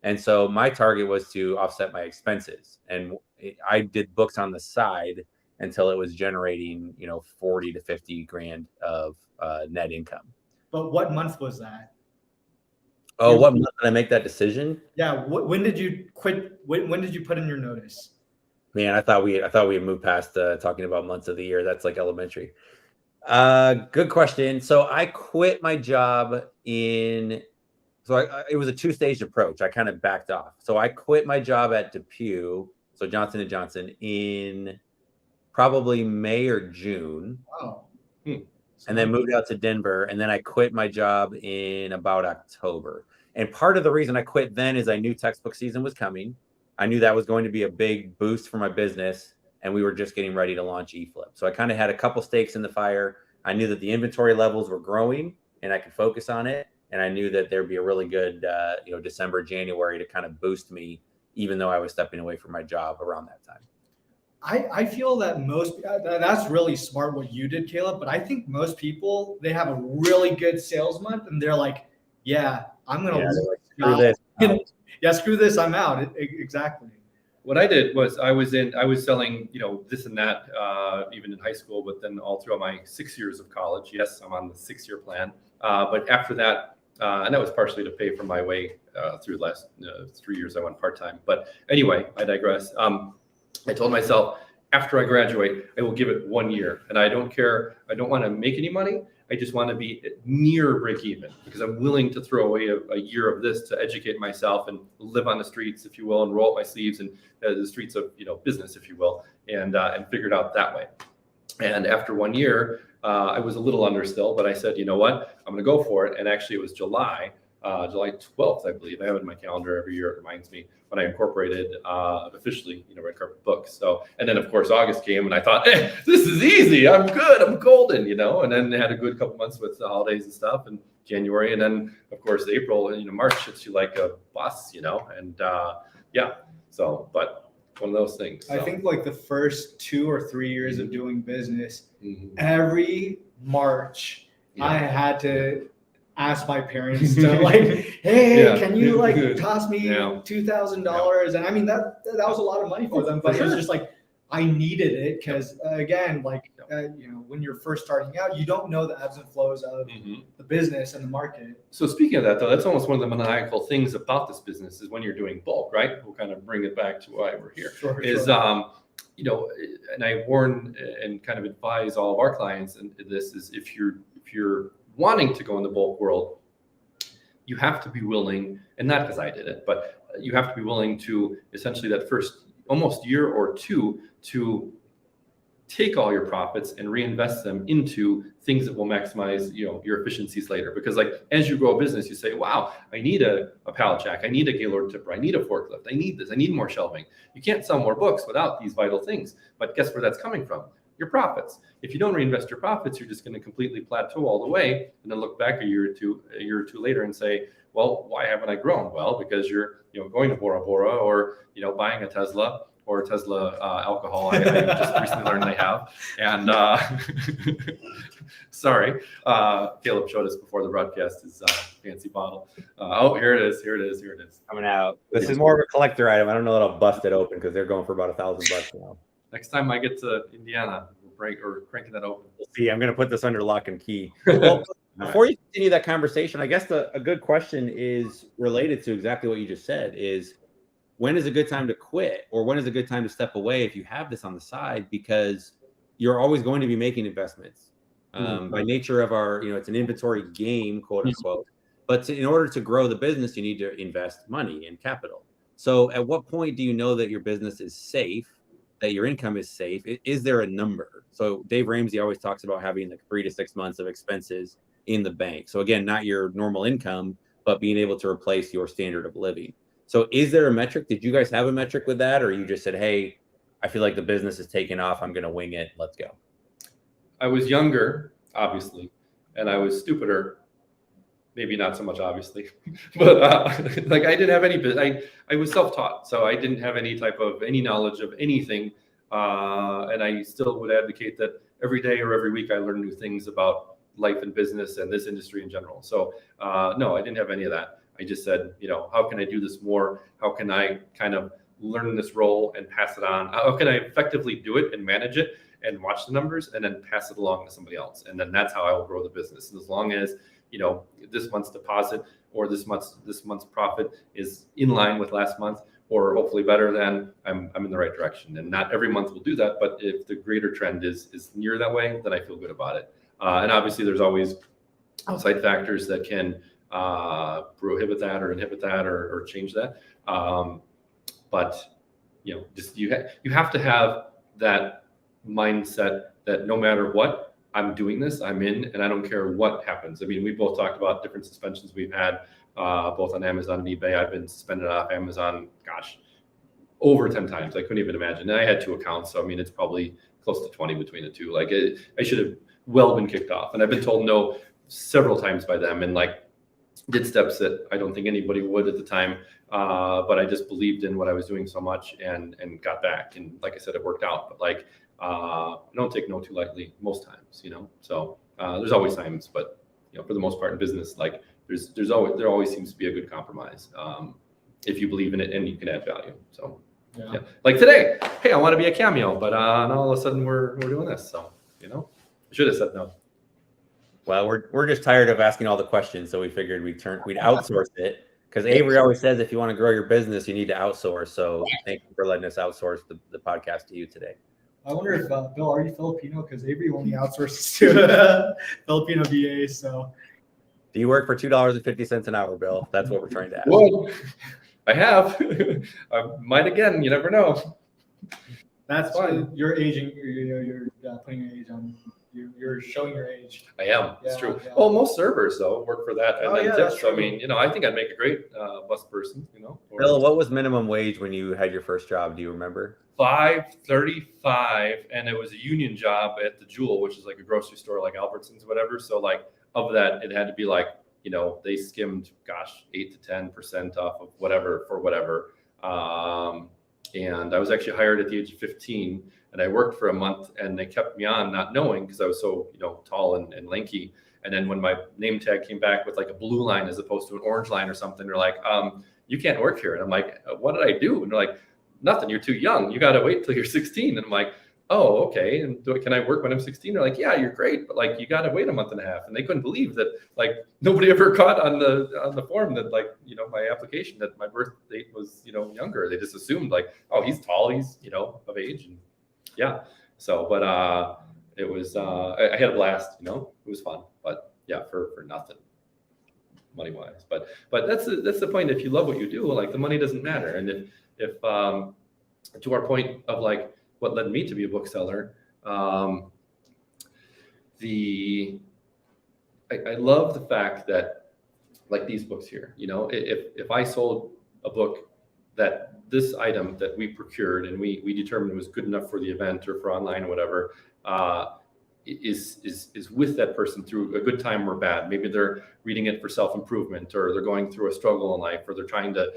And so my target was to offset my expenses. And I did books on the side until it was generating, 40 to 50 grand of net income. But what month was that? Oh, what month did I make that decision? Yeah. When did you quit? When did you put in your notice? Man, I thought we had moved past talking about months of the year. That's like elementary. Good question. So I quit my job it was a 2-stage approach. I kind of backed off. So I quit my job at Depew, so Johnson & Johnson, in probably May or June. Wow. And then moved out to Denver. And then I quit my job in about October. And part of the reason I quit then is I knew textbook season was coming. I knew that was going to be a big boost for my business. And we were just getting ready to launch eFlip. So I kind of had a couple stakes in the fire. I knew that the inventory levels were growing and I could focus on it. And I knew that there'd be a really good, December, January to kind of boost me, even though I was stepping away from my job around that time. I feel that that's really smart what you did, Caleb. But I think most people, they have a really good sales month and they're like, yeah, I'm going to screw this. Yeah, screw this. I'm out. Exactly. What I did was I was selling, this and that, even in high school, but then all throughout my 6 years of college. Yes, I'm on the 6-year plan. But after that, and that was partially to pay for my way through the last 3 years I went part-time. But anyway, I digress. I told myself, after I graduate, I will give it 1 year. And I don't care. I don't want to make any money. I just want to be near break even, because I'm willing to throw away a year of this to educate myself and live on the streets, if you will, and roll up my sleeves and the streets of business, if you will, and figure it out that way. And after 1 year, I was a little under still, but I said, you know what, I'm going to go for it. And actually, it was July 12th, I believe. I have it in my calendar every year. It reminds me when I incorporated officially, Red Carpet Books. So, and then of course August came, and I thought, hey, this is easy. I'm good. I'm golden, And then they had a good couple months with the holidays and stuff, and January, and then of course April, and March hits you like a bus, and yeah. So, but one of those things. So. I think like the first 2 or 3 years of doing business, every March I had to ask my parents to hey, can you toss me $2,000? And I mean that was a lot of money for them, but it was just like I needed it because again, when you're first starting out, you don't know the ebbs and flows of the business and the market. So speaking of that, though, that's almost one of the maniacal things about this business is when you're doing bulk, right? We'll kind of bring it back to why we're here. Sure. And I warn and kind of advise all of our clients, and this is if you're wanting to go in the bulk world, you have to be willing, and not because I did it, but you have to be willing to essentially that first almost year or two to take all your profits and reinvest them into things that will maximize your efficiencies later. Because as you grow a business, you say, wow, I need a pallet jack, I need a Gaylord tipper, I need a forklift, I need this, I need more shelving. You can't sell more books without these vital things. But guess where that's coming from? Your profits. If you don't reinvest your profits, you're just going to completely plateau all the way, and then look back a year or two later and say, well, why haven't I grown? Well, because you're going to Bora Bora, or buying a Tesla or Tesla alcohol. I just recently learned they have. And sorry, Caleb showed us before the broadcast his fancy bottle. Here it is. Coming out. This is more of a collector item. I don't know that I'll bust it open because they're going for about $1,000 now. Next time I get to Indiana, we'll cranking that open. We'll see. I'm going to put this under lock and key. Well, before you continue that conversation, I guess a good question is related to exactly what you just said is, when is a good time to quit, or when is a good time to step away if you have this on the side? Because you're always going to be making investments. By nature of our, it's an inventory game, quote unquote. But in order to grow the business, you need to invest money and capital. So at what point do you know that your business is safe, that your income is safe? Is there a number? So Dave Ramsey always talks about having 3 to 6 months of expenses in the bank. So again, not your normal income, but being able to replace your standard of living. So is there a metric? Did you guys have a metric with that? Or you just said, hey, I feel like the business is taking off, I'm going to wing it, let's go? I was younger, obviously, and I was stupider. Maybe not so much, obviously, but I didn't have any. I was self-taught, so I didn't have any knowledge of anything, and I still would advocate that every day or every week I learn new things about life and business and this industry in general. So no, I didn't have any of that. I just said, how can I do this more? How can I kind of learn this role and pass it on? How can I effectively do it and manage it and watch the numbers and then pass it along to somebody else? And then that's how I will grow the business. And as long as this month's deposit or this month's profit is in line with last month, or hopefully better, then I'm in the right direction. And not every month will do that, but if the greater trend is near that way, then I feel good about it. And obviously, there's always outside factors that can prohibit that or inhibit that or change that. But just you have to have that mindset that no matter what, I'm doing this, I'm in, and I don't care what happens. I mean, we both talked about different suspensions we've had, both on Amazon and eBay. I've been suspended off Amazon, over 10 times. I couldn't even imagine. And I had 2 accounts, so I mean, it's probably close to 20 between the two. I should have well been kicked off, and I've been told no several times by them, and did steps that I don't think anybody would at the time, but I just believed in what I was doing so much and got back. And like I said, it worked out. But I don't take no too lightly most times, So there's always times, but for the most part in business, there always seems to be a good compromise if you believe in it and you can add value. So yeah. Like today, hey, I want to be a cameo, but now all of a sudden we're doing this. So I should have said no. Well, we're just tired of asking all the questions, so we figured we'd outsource it Because Avery always says if you want to grow your business, you need to outsource. So thank you for letting us outsource the podcast to you today. I wonder if Bill, are you Filipino? Because Avery only outsources to Filipino VAs. So Do you work for $2.50 an hour, Bill? That's what we're trying to ask. Well, I have. I might again. You never know. that's why you're aging. You're putting your age on. You're showing your age. I am. It's Yeah, true. yeah. Well, most servers though work for that, and Oh, then yeah, tips. that's So, I true. mean, I think I'd make a great bus person. Or Bill, what was minimum wage when you had your first job? Do you remember? $5.35, and it was a union job at the Jewel, which is like a grocery store, like Albertsons, whatever. So, like of that, it had to be like they skimmed, 8 to 10% off of whatever for whatever. And I was actually hired at the age of 15, and I worked for a month, and they kept me on not knowing because I was so tall and lanky. And then when my name tag came back with like a blue line as opposed to an orange line or something, they're like, you can't work here. And I'm like, what did I do? And they're like, nothing, you're too young. You got to wait till you're 16. And I'm like, oh, okay. And can I work when I'm 16? They're like, yeah, you're great, but like you got to wait a month and a half. And they couldn't believe that like nobody ever caught on the form that like my application that my birth date was younger. They just assumed like, oh, he's tall, he's of age, and yeah. So, but it was I had a blast. It was fun, but yeah, for nothing money wise. But that's the point. If you love what you do, like the money doesn't matter. And if to our point of like what led me to be a bookseller, I love the fact that like these books here, if I sold a book that this item that we procured and we determined was good enough for the event or for online or whatever, is with that person through a good time or bad. Maybe they're reading it for self-improvement, or they're going through a struggle in life, or they're trying to,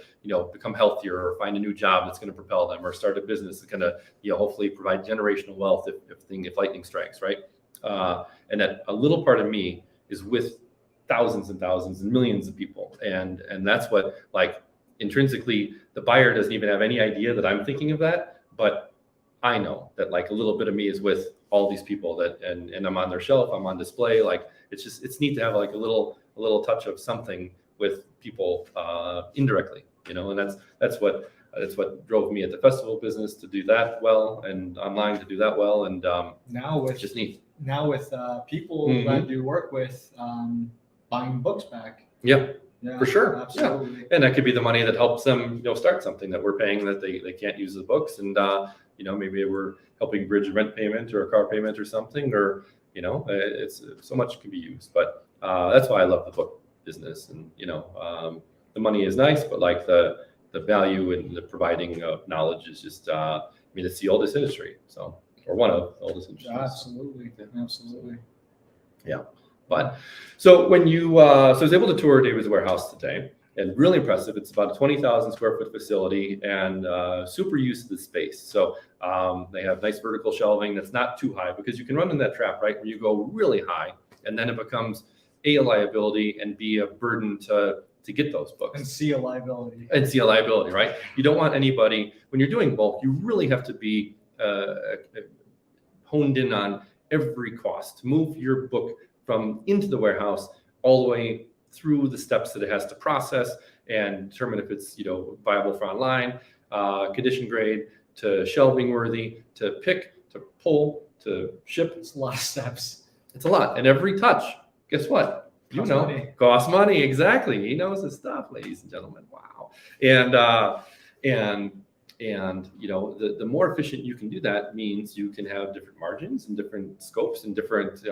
become healthier or find a new job that's going to propel them, or start a business that's going to, hopefully provide generational wealth if lightning strikes, right? And that a little part of me is with thousands and thousands and millions of people. And that's what, like, intrinsically, the buyer doesn't even have any idea that I'm thinking of that, but I know that like a little bit of me is with all these people and I'm on their shelf, I'm on display. Like it's neat to have like a little touch of something with people indirectly, and that's what drove me at the festival business to do that well, and online to do that well. And now with it's just neat. Now with people that you work with buying books back. Yeah. Yeah, for sure. Absolutely. Yeah. And that could be the money that helps them, start something that we're paying that they can't use the books. And, maybe we're helping bridge a rent payment or a car payment or something, or, it's so much can be used. But that's why I love the book business. And, the money is nice, but like the value and the providing of knowledge is just, it's the oldest industry. So, or one of the oldest industries. Yeah, absolutely. Absolutely. Yeah. But so when so I was able to tour David's warehouse today, and really impressive. It's about a 20,000 square foot facility and super used to the space. So they have nice vertical shelving that's not too high, because you can run in that trap, right? Where you go really high and then it becomes A, a liability, and B, a burden to get those books. And C, a liability. And C, a liability, right? You don't want anybody, when you're doing bulk, you really have to be honed in on every cost to move your book from into the warehouse all the way through the steps that it has to process and determine if it's viable for online, condition grade, to shelving worthy, to pick, to pull, to ship. It's a lot of steps. It's a lot, and every touch, guess what? Costs money. Exactly. He knows his stuff, ladies and gentlemen. Wow. And the more efficient you can do that means you can have different margins and different scopes and different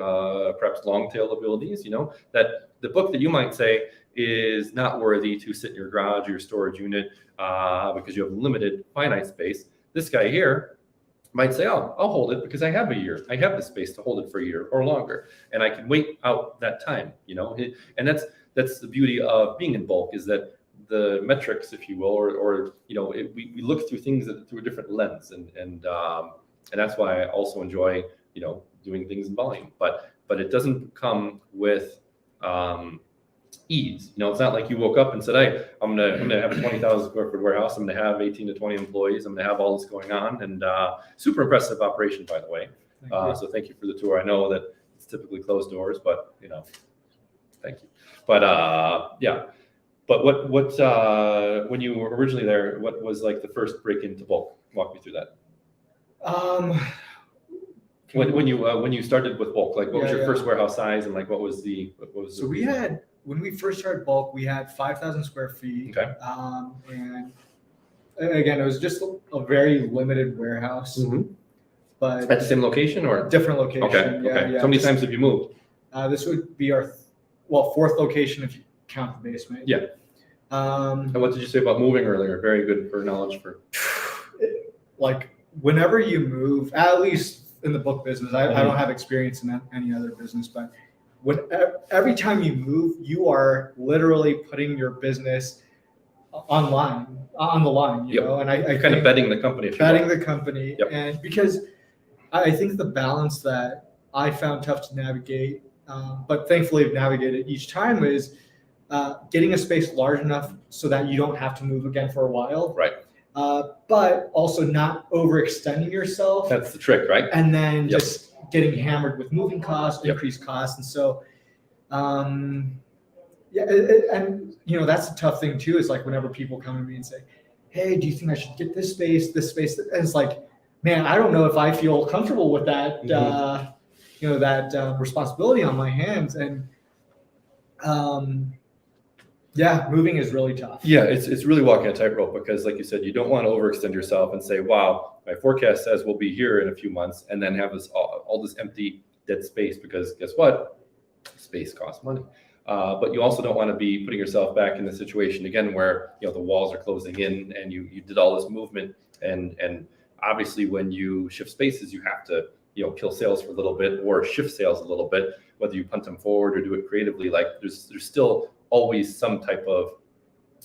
perhaps long tail abilities. That the book that you might say is not worthy to sit in your garage or your storage unit because you have limited finite space. This guy here might say, oh, I'll hold it because I have a year. I have the space to hold it for a year or longer, and I can wait out that time. And that's the beauty of being in bulk, is that the metrics, if you will, or we look through things through a different lens, and that's why I also enjoy doing things in volume. But it doesn't come with ease. It's not like you woke up and said, "Hey, I'm gonna have a 20,000 square foot warehouse. I'm gonna have 18 to 20 employees. I'm gonna have all this going on." And super impressive operation, by the way. So thank you for the tour. I know that it's typically closed doors, but thank you. But yeah. But what when you were originally there, what was like the first break into bulk? Walk me through that. When you started with bulk, like what was your first warehouse size, and like what was the So we had, when we first started bulk, we had 5,000 square feet. Okay. And again, it was just a very limited warehouse, but at the same location or different location. Okay. Yeah, Okay. yeah. How many times have you moved? This would be our fourth location if you count the basement. Yeah. And what did you say about moving earlier? Very good for knowledge for. Like whenever you move, at least in the book business, I don't have experience in any other business, but every time you move, you are literally putting your business on the line, you know, and I kind of betting the company. The company. Yep. And because I think the balance that I found tough to navigate, but thankfully I've navigated each time, is getting a space large enough so that you don't have to move again for a while. Right. But also not overextending yourself. That's the trick, right? And then just getting hammered with moving costs, increased costs. And so, and you know, that's a tough thing too, is like whenever people come to me and say, hey, do you think I should get this space? And it's like, man, I don't know if I feel comfortable with that, you know, that responsibility on my hands. And moving is really tough. Yeah, it's really walking a tightrope, because like you said, you don't want to overextend yourself and say, wow, my forecast says we'll be here in a few months, and then have this all this empty dead space, because guess what? Space costs money. But you also don't want to be putting yourself back in the situation again where, you know, the walls are closing in and you did all this movement, and obviously when you shift spaces, you have to, you know, kill sales for a little bit or shift sales a little bit, whether you punt them forward or do it creatively. Like there's still always some type of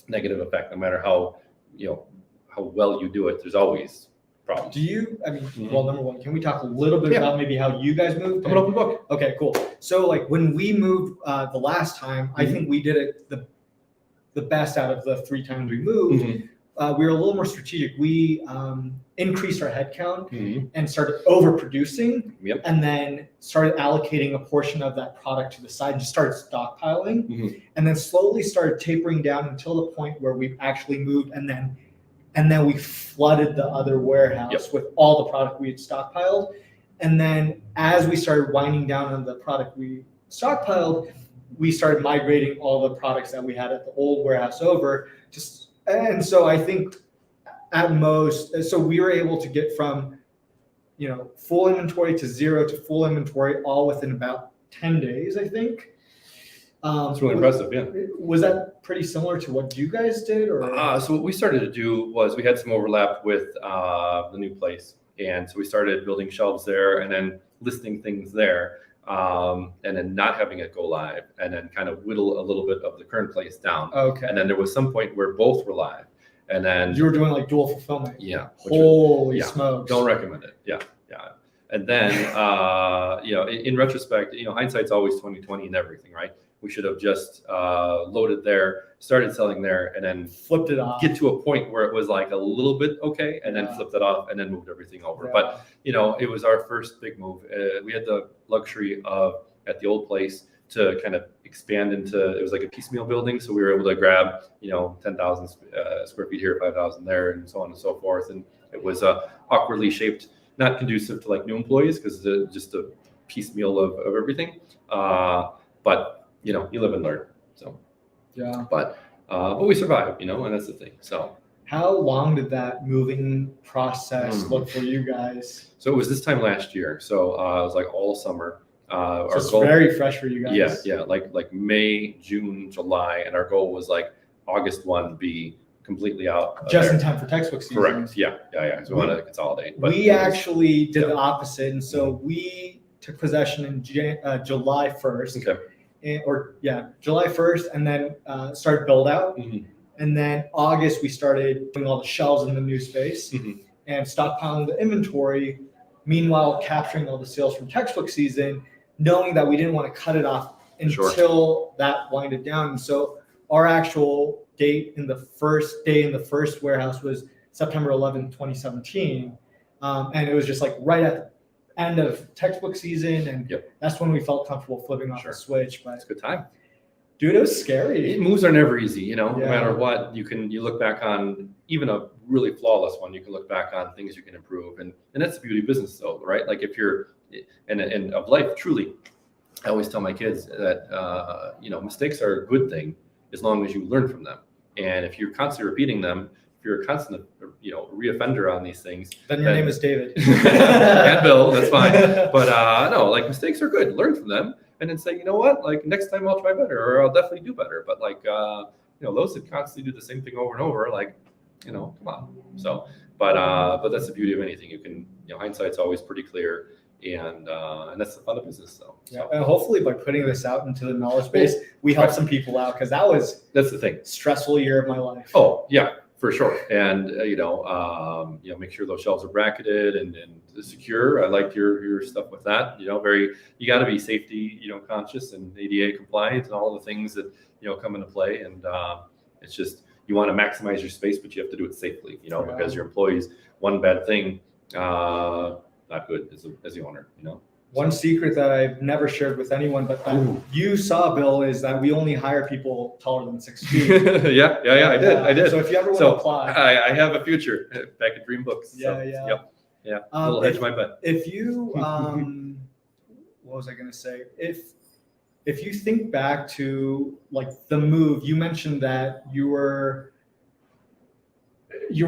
negative effect, no matter how, you know, how well you do it. There's always problems. Do you, I mean, well, number one, can we talk a little bit about maybe how you guys moved? I'm an open book. Okay, cool. So like when we moved the last time, I think we did it the best out of the 3 times we moved. We were a little more strategic. We increased our headcount and started overproducing, and then started allocating a portion of that product to the side and just started stockpiling, and then slowly started tapering down until the point where we've actually moved, and then we flooded the other warehouse with all the product we had stockpiled. And then as we started winding down on the product we stockpiled, we started migrating all the products that we had at the old warehouse over. And so I think at most, so we were able to get from, you know, full inventory to 0 to full inventory all within about 10 days, I think. It's really impressive, yeah. Was that pretty similar to what you guys did? Or so what we started to do was we had some overlap with the new place. And so we started building shelves there and then listing things there, and then not having it go live, and then kind of whittle a little bit of the current place down. Okay. And then there was some point where both were live. And then you were doing like dual fulfillment. Yeah. Holy smokes. Don't recommend it. Yeah. Yeah. And then, you know, in retrospect, you know, hindsight's always 20/20 and everything, right? We should have just loaded there, started selling there, and then flipped it off. Get to a point where it was like a little bit okay, and then flipped it off, and then moved everything over. But you know, it was our first big move. We had the luxury of, at the old place, to kind of expand into, it was like a piecemeal building, so we were able to grab, you know, 10,000 square feet here, 5,000 there, and so on and so forth. And it was awkwardly shaped, not conducive to like new employees, because it's just a piecemeal of everything. But you know, you live and learn. So but we survived, you know, and that's the thing. So how long did that moving process look for you guys? So it was this time last year. So it was like all summer. So it's very fresh for you guys. Yeah, like May, June, July, and our goal was like August 1 be completely out. Just in time for textbook season. Correct. Yeah. So we want to consolidate. But we actually did the opposite, and so we took possession in July 1st. Okay. July 1st, and then started build out. And then August, we started putting all the shelves in the new space and stockpiling the inventory. Meanwhile, capturing all the sales from textbook season, knowing that we didn't want to cut it off until that winded down. And so our actual date in the first warehouse was September 11th, 2017. And it was just like right at the end of textbook season. And that's when we felt comfortable flipping off the switch. But it's a good time. Dude, it was scary. Moves are never easy, no Yeah. matter what. You look back on even a really flawless one, you can look back on things you can improve. And that's the beauty of business though, right? Like if you're, and of life, truly, I always tell my kids that, mistakes are a good thing as long as you learn from them. And if you're constantly repeating them, if you're a constant, reoffender on these things, Then your name is David. and Bill, that's fine. But no, like mistakes are good. Learn from them, and then say, you know what, like next time I'll try better, or I'll definitely do better. But like, those that constantly do the same thing over and over, like, come on. So, but that's the beauty of anything. You can, hindsight's always pretty clear, and that's the fun of business, though. Yeah, and hopefully by putting this out into the knowledge base, we help some people out, because that's the thing. Stressful year of my life. Oh yeah, for sure. And make sure those shelves are bracketed and secure. I liked your stuff with that. You got to be safety conscious and ADA compliant and all the things that come into play. And it's just you want to maximize your space, but you have to do it safely. Because your employees, one bad thing, not good as the owner. One secret that I've never shared with anyone, but that you saw, Bill, is that we only hire people taller than 6 feet. yeah, I did. So if you ever want to apply, I have a future back at Dream Books. Yeah. A little hedge my bet. If you, what was I going to say? If you think back to like the move, you mentioned that you were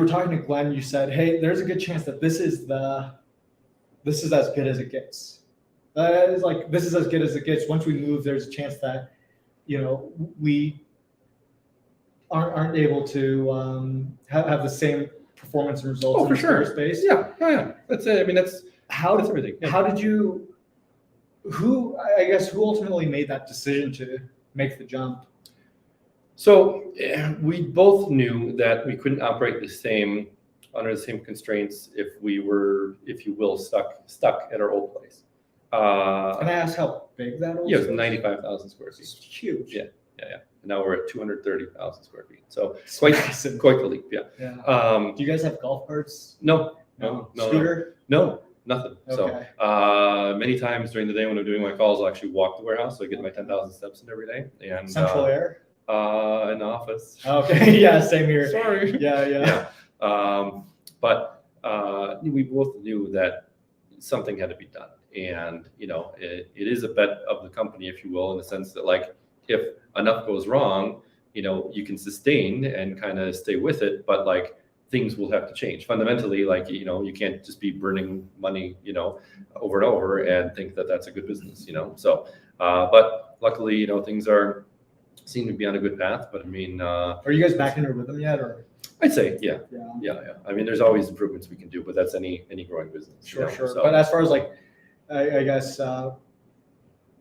talking to Glenn. You said, "Hey, there's a good chance that this is as good as it gets." It's like, this is as good as it gets. Once we move, there's a chance that, we aren't able to have the same performance and results in for sure. space. Yeah. That's it. I mean, that's everything. Yeah. How did you? Who ultimately made that decision to make the jump? So we both knew that we couldn't operate under the same constraints if we were, if you will, stuck at our old place. Can I ask how big that was? Yeah, it was 95,000 square feet. It's huge. Yeah. And now we're at 230,000 square feet. So quite the leap. Yeah. Do you guys have golf carts? No. Scooter? No, nothing. Okay. So many times during the day when I'm doing my calls, I'll actually walk the warehouse. So I get my 10,000 steps in every day. And central air? In the office. Okay. Yeah, same here. Sorry. Yeah. But we both knew that something had to be done. And, it is a bet of the company, if you will, in the sense that like, if enough goes wrong, you can sustain and kind of stay with it, but like things will have to change fundamentally. Like, you can't just be burning money, over and over and think that that's a good business, So, but luckily, things seem to be on a good path. But I mean, are you guys back in a rhythm yet, or? I'd say, yeah. I mean, there's always improvements we can do, but that's any growing business. Sure. So, but as far as like, I guess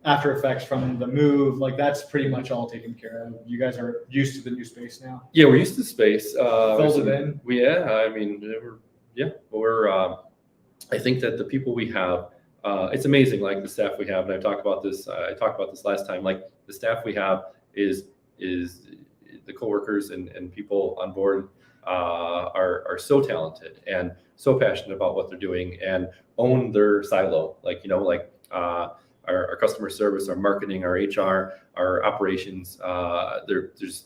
after effects from the move, like that's pretty much all taken care of. You guys are used to the new space now. Yeah, we're used to the space. Filled it in. I mean, we're. I think that the people we have, it's amazing. Like the staff we have, and I talked about this last time. Like the staff we have is the coworkers and people on board are so talented and so passionate about what they're doing and own their silo. Like, our customer service, our marketing, our HR, our operations, there's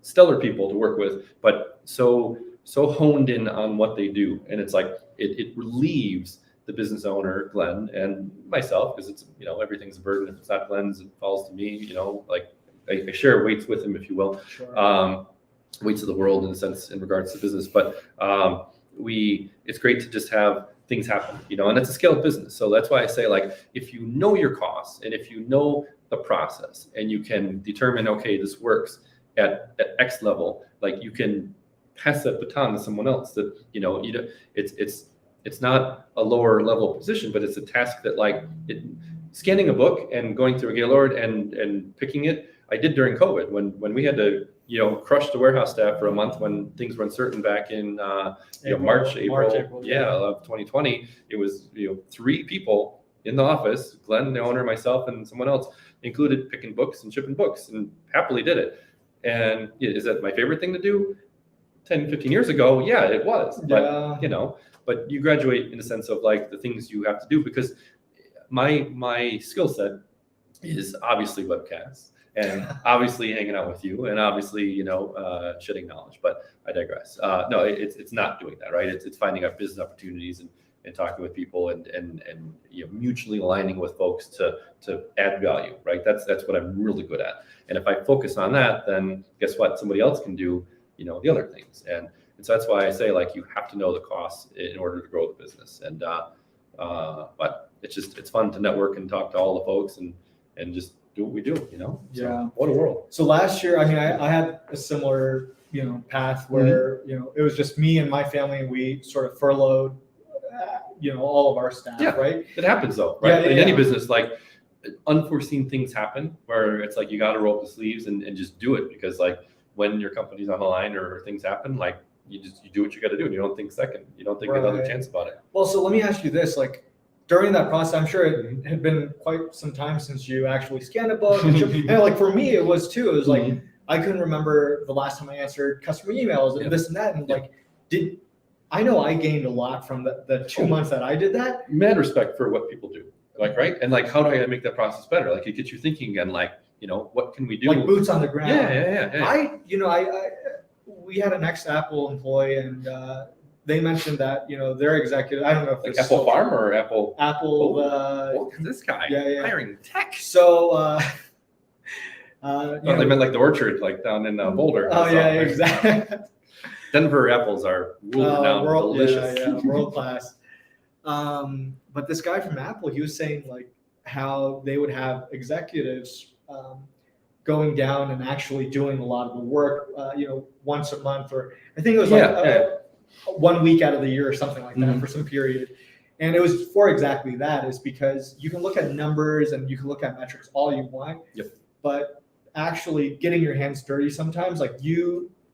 stellar people to work with, but so honed in on what they do. And it's like, it relieves the business owner, Glenn, and myself, because it's, everything's a burden. If it's not Glenn's, it falls to me, like I share weights with him, if you will. Sure. Weights of the world in a sense in regards to business, but it's great to just have things happen, and it's a scaled business. So that's why I say, like, if you know your costs and if you know the process and you can determine, okay, this works at X level, like you can pass that baton to someone else that, it's not a lower level position, but it's a task that scanning a book and going through a Gaylord and picking it. I did during COVID when we had to, crush the warehouse staff for a month when things were uncertain back in March, April, of 2020. It was 3 people in the office, Glenn, the owner, myself, and someone else, included picking books and shipping books, and happily did it. And is that my favorite thing to do? 10, 15 years ago, yeah, it was. But but you graduate in the sense of like the things you have to do, because my skill set is obviously webcasts. and obviously hanging out with you, and obviously, shedding knowledge. But I digress. No, it's not doing that, right? It's finding out business opportunities and talking with people and mutually aligning with folks to add value, right? That's what I'm really good at. And if I focus on that, then guess what? Somebody else can do, the other things. And so that's why I say, like, you have to know the costs in order to grow the business. And but it's fun to network and talk to all the folks and just do what we do, So, Yeah. what a world. So last year, I had a similar, path where, it was just me and my family, and we sort of furloughed, all of our staff, Yeah. right? It happens though, right? Yeah, In any yeah. business, like, unforeseen things happen where it's like you got to roll up the sleeves and just do it, because like when your company's on the line or things happen, like you do what you got to do, and you don't think second, you don't think another Right. chance about it. Well, so let me ask you this, like, during that process, I'm sure it had been quite some time since you actually scanned a book. And like for me, it was too. It was like, I couldn't remember the last time I answered customer emails and Yeah. this and that. And like, I know I gained a lot from the 2 months that I did that. Mad respect for what people do, like, right? And like, how do I make that process better? Like, it gets you thinking again, like, what can we do? Like boots on the ground. Yeah. We had an ex-Apple employee, and they mentioned that their executive. I don't know if Like it's Apple still- Farm or Apple. Apple. Look at this guy yeah. hiring tech. So. Oh, they meant like the orchard, like down in Boulder. Oh I saw, yeah, right? exactly. Denver apples are world-renowned, delicious. World class. But this guy from Apple, he was saying like how they would have executives going down and actually doing a lot of the work, once a month, or I think it was like 1 week out of the year or something like that for some period. And it was for exactly that, is because you can look at numbers and you can look at metrics all you want, but actually getting your hands dirty sometimes, like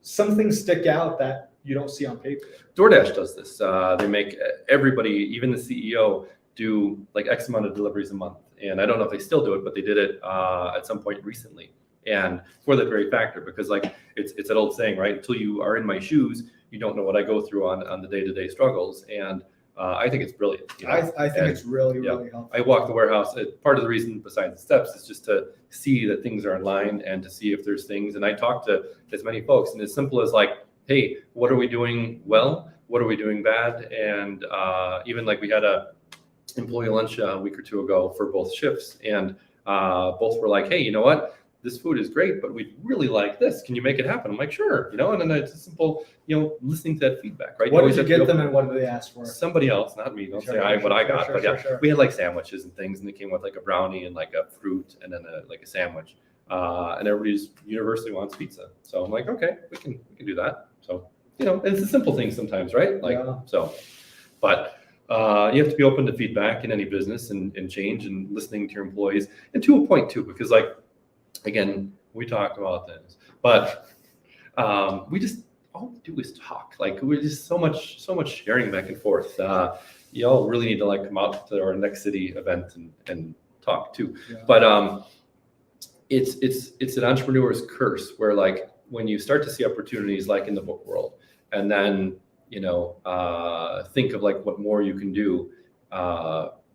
some things stick out that you don't see on paper. DoorDash does this. They make everybody, even the CEO, do like X amount of deliveries a month. And I don't know if they still do it, but they did it at some point recently. And for that very factor, because like it's that old saying, right? Until you are in my shoes, you don't know what I go through on the day-to-day struggles. And I think it's brilliant. I think it's really helpful. I walk the warehouse. Part of the reason besides the steps is just to see that things are in line and to see if there's things. And I talk to as many folks, and as simple as like, hey, what are we doing well? What are we doing bad? And even like we had a employee lunch a week or two ago for both shifts, and both were like, hey, you know what? This food is great, but we'd really like this. Can you make it happen? I'm like, sure. And then it's a simple, listening to that feedback, right? What did you get them, and what did they ask for? Somebody else, not me. Don't say what I got. But yeah, we had like sandwiches and things, and they came with like a brownie and like a fruit and then a sandwich. And everybody's universally wants pizza. So I'm like, okay, we can do that. So, and it's a simple thing sometimes, right? Like, so, but you have to be open to feedback in any business and change and listening to your employees, and to a point too, because like, again, we talk about this, but we just all we do is talk. Like we're just so much sharing back and forth. You all really need to like come out to our next city event and talk too. Yeah. But it's an entrepreneur's curse where like when you start to see opportunities like in the book world, and then think of like what more you can do.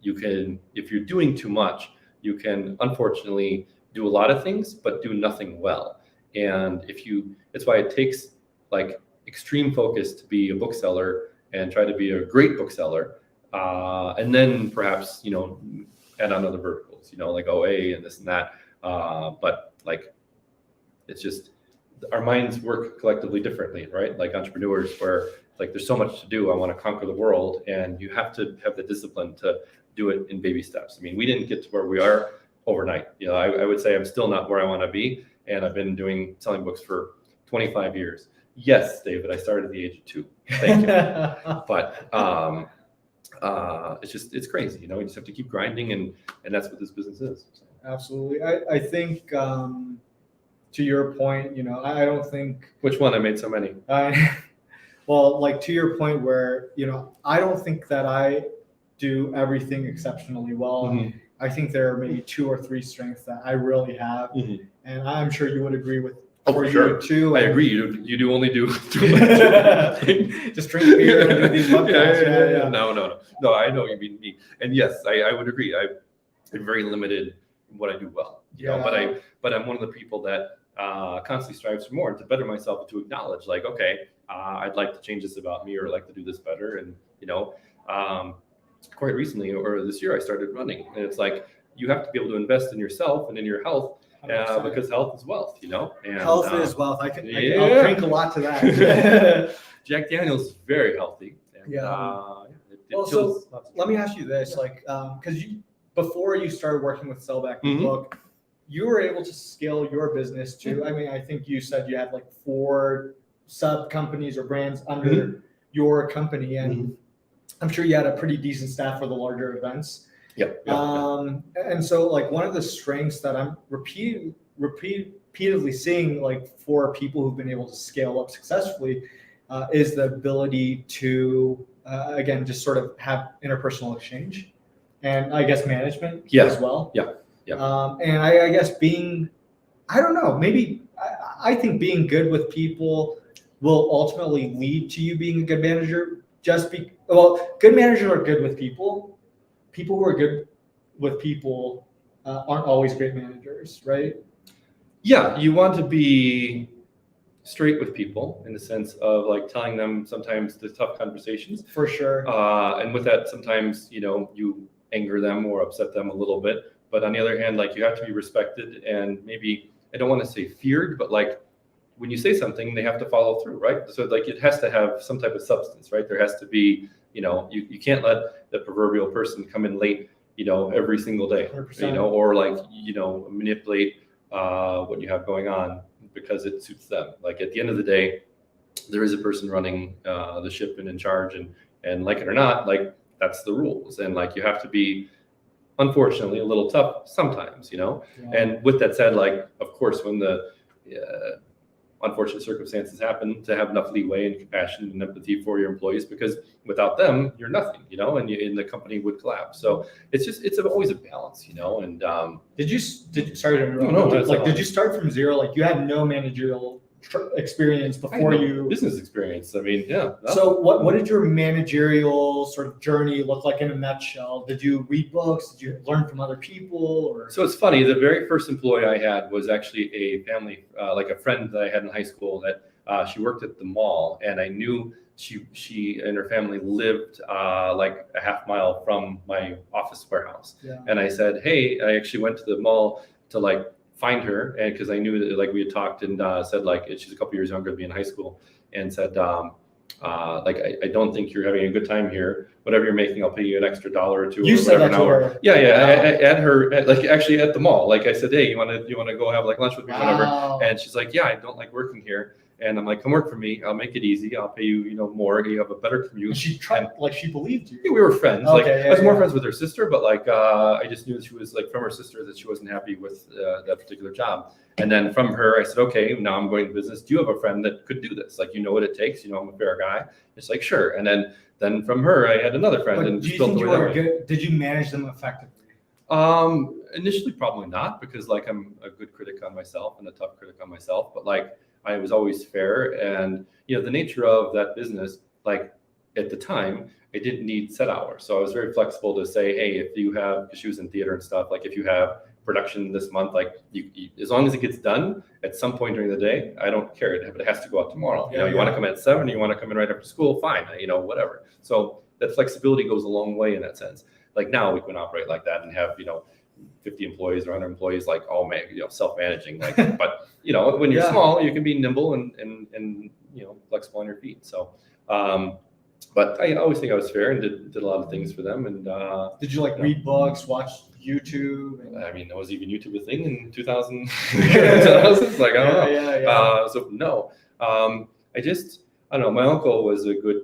You can, if you're doing too much, you can unfortunately do a lot of things, but do nothing well. And it's why it takes like extreme focus to be a bookseller and try to be a great bookseller. And then perhaps, add on other verticals, like OA and this and that. But like, it's just, our minds work collectively differently, right? Like entrepreneurs where like, there's so much to do. I want to conquer the world, and you have to have the discipline to do it in baby steps. I mean, we didn't get to where we are overnight. I would say I'm still not where I want to be, and I've been selling books for 25 years. Yes, David, I started at the age of 2. Thank you. But it's crazy. You just have to keep grinding, and that's what this business is. So. Absolutely. I think to your point, I don't think. Which one? I made so many. Well, like to your point where, I don't think that I do everything exceptionally well. Mm-hmm. I think there are maybe 2 or 3 strengths that I really have. Mm-hmm. And I'm sure you would agree with. For sure. Too. I agree. You do only do just drink beer and do these podcasts. Yeah. No. I know you mean me. And yes, I would agree. I'm very limited what I do well. You know, but I'm one of the people that constantly strives for more and to better myself, to acknowledge like, okay, I'd like to change this about me, or like to do this better. And you know, quite recently or this year I started running, and it's like you have to be able to invest in yourself and in your health, because health is wealth, you know. And health is wealth. I'll drink a lot to that. Jack Daniel's is very healthy. And, so let me ask you this, like, because before you started working with Sellback Book, you were able to scale your business to, I mean, I think you said you had like 4 sub companies or brands under your company, and I'm sure you had a pretty decent staff for the larger events. And so like one of the strengths that I'm repeatedly seeing, like for people who've been able to scale up successfully, is the ability to, again, just sort of have interpersonal exchange, and I guess management as well. And I guess I don't know, maybe I think being good with people will ultimately lead to you being a good manager. Good managers are good with people. People who are good with people aren't always great managers, right? Yeah, you want to be straight with people in the sense of like telling them sometimes the tough conversations. For sure. And with that, sometimes, you know, you anger them or upset them a little bit. But on the other hand, like you have to be respected, and maybe, I don't want to say feared, but like when you say something, they have to follow through, right? So like it has to have some type of substance, right? There has to be, you know, you can't let the proverbial person come in late, you know, every single day, 100%. you know, or like, you know, manipulate what you have going on because it suits them. Like at the end of the day, there is a person running the ship and in charge, and like it or not, like that's the rules. And like you have to be, unfortunately, a little tough sometimes, you know. And with that said, like of course when the unfortunate circumstances happen, to have enough leeway and compassion and empathy for your employees, because without them you're nothing, you know, and the company would collapse. So it's always a balance, you know. And did you sorry to interrupt, like did you start from zero, like you had no managerial experience before you business experience? I mean, So what did your managerial sort of journey look like in a nutshell? Did you read books? Did you learn from other people? Or so it's funny, the very first employee I had was actually a family, like a friend that I had in high school, that she worked at the mall, and I knew she and her family lived like a half mile from my office warehouse. And I said, hey, I actually went to the mall to like find her, and because I knew that like we had talked, and said like she's a couple years younger than me in high school, and said like I don't think you're having a good time here. Whatever you're making, I'll pay you an extra $1 or $2. You said that to her? Yeah. At her, like actually at the mall. Like I said, hey, you want to go have like lunch with me, whatever. And she's like, yeah, I don't like working here. And I'm like, come work for me. I'll make it easy. I'll pay you, you know, more. You have a better commute. She tried, like she believed you. Yeah, we were friends. Okay, I was more friends with her sister, but like I just knew that she was like from her sister that she wasn't happy with that particular job. And then from her, I said, okay, now I'm going to business. Do you have a friend that could do this? Like, you know what it takes. You know, I'm a fair guy. It's like, sure. And then from her, I had another friend. But and do you think you were good? Did you manage them effectively? Initially, probably not, because like I'm a good critic on myself and a tough critic on myself. But like I was always fair, and you know the nature of that business. Like at the time, I didn't need set hours, so I was very flexible to say, hey, if you have, because she was in theater and stuff, like if you have production this month, like you, as long as it gets done at some point during the day, I don't care. It has to go out tomorrow. You know, you want to come at 7, or you want to come in right after school, fine. You know, whatever. So that flexibility goes a long way in that sense. Like now we can operate like that and have, you know, 50 employees or 100 employees, like, oh man, you know, self-managing. Like, but you know, when you're small, you can be nimble and you know, flexible on your feet. So, but I always think I was fair and did a lot of things for them. And did you like read books, watch YouTube? I mean, was even YouTube a thing in 2000? Like, I don't know. So no, I don't know. My uncle was a good.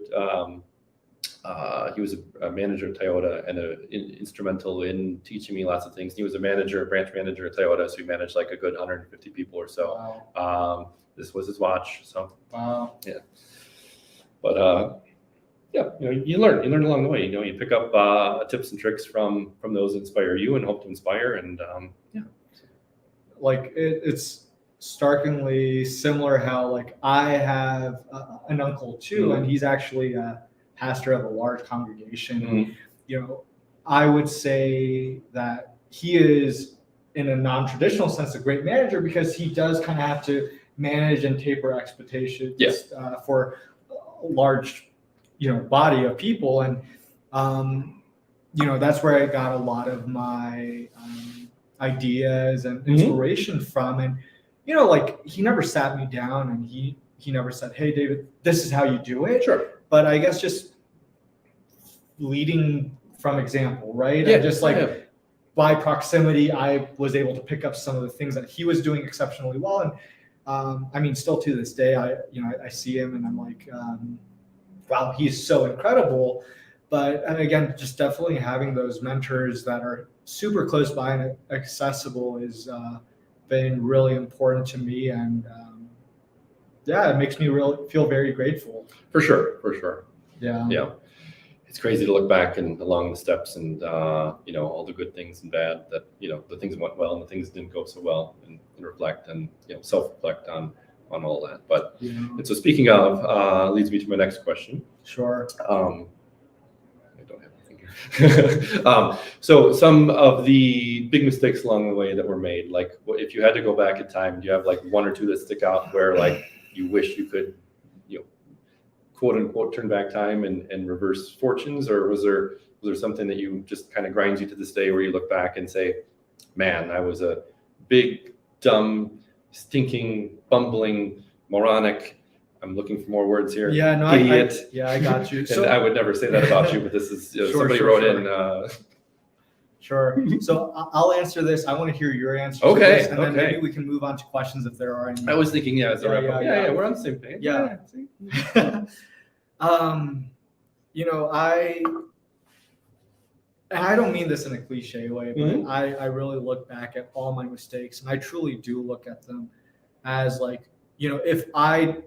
He was a manager at Toyota and instrumental in teaching me lots of things. He was a branch manager at Toyota, so he managed like a good 150 people or so. Wow. This was his watch. So yeah, but yeah, you know, you learn along the way. You know, you pick up tips and tricks from those that inspire you and hope to inspire. And yeah, like it's starkly similar how like I have an uncle too, and he's actually pastor of a large congregation. You know, I would say that he is in a non-traditional sense, a great manager because he does kind of have to manage and taper expectations Yes. For a large, body of people. And, that's where I got a lot of my ideas and inspiration from. And, like he never sat me down and he never said, "Hey, David, this is how you do it." Sure. But I guess just leading from example, right? Yeah. And just like by proximity, I was able to pick up some of the things that he was doing exceptionally well. And I mean, still to this day, I see him and I'm like, wow, he's so incredible. But again, just definitely having those mentors that are super close by and accessible is been really important to me. And it makes me really feel very grateful. For sure. Yeah. It's crazy to look back and along the steps and all the good things and bad that the things went well and the things didn't go so well and reflect and self-reflect on all that. But and so speaking of leads me to my next question. Sure. I don't have anything here. So some of the big mistakes along the way that were made, like if you had to go back in time, do you have like one or two that stick out where like you wish you could quote unquote turn back time and reverse fortunes, or was there something that you just kind of grinds you to this day where you look back and say, man, I was a big, dumb, stinking, bumbling, moronic, I'm looking for more words here. Yeah, no, idiot. I got you. And I would never say that about you, but this is somebody wrote in. Sure. So I'll answer this. I want to hear your answer. Okay, To this, and then okay. maybe we can move on to questions if there are any. I was thinking, as a wrap up. Yeah, We're on the same page. Yeah. I don't mean this in a cliche way, but I really look back at all my mistakes, and I truly do look at them as like, if I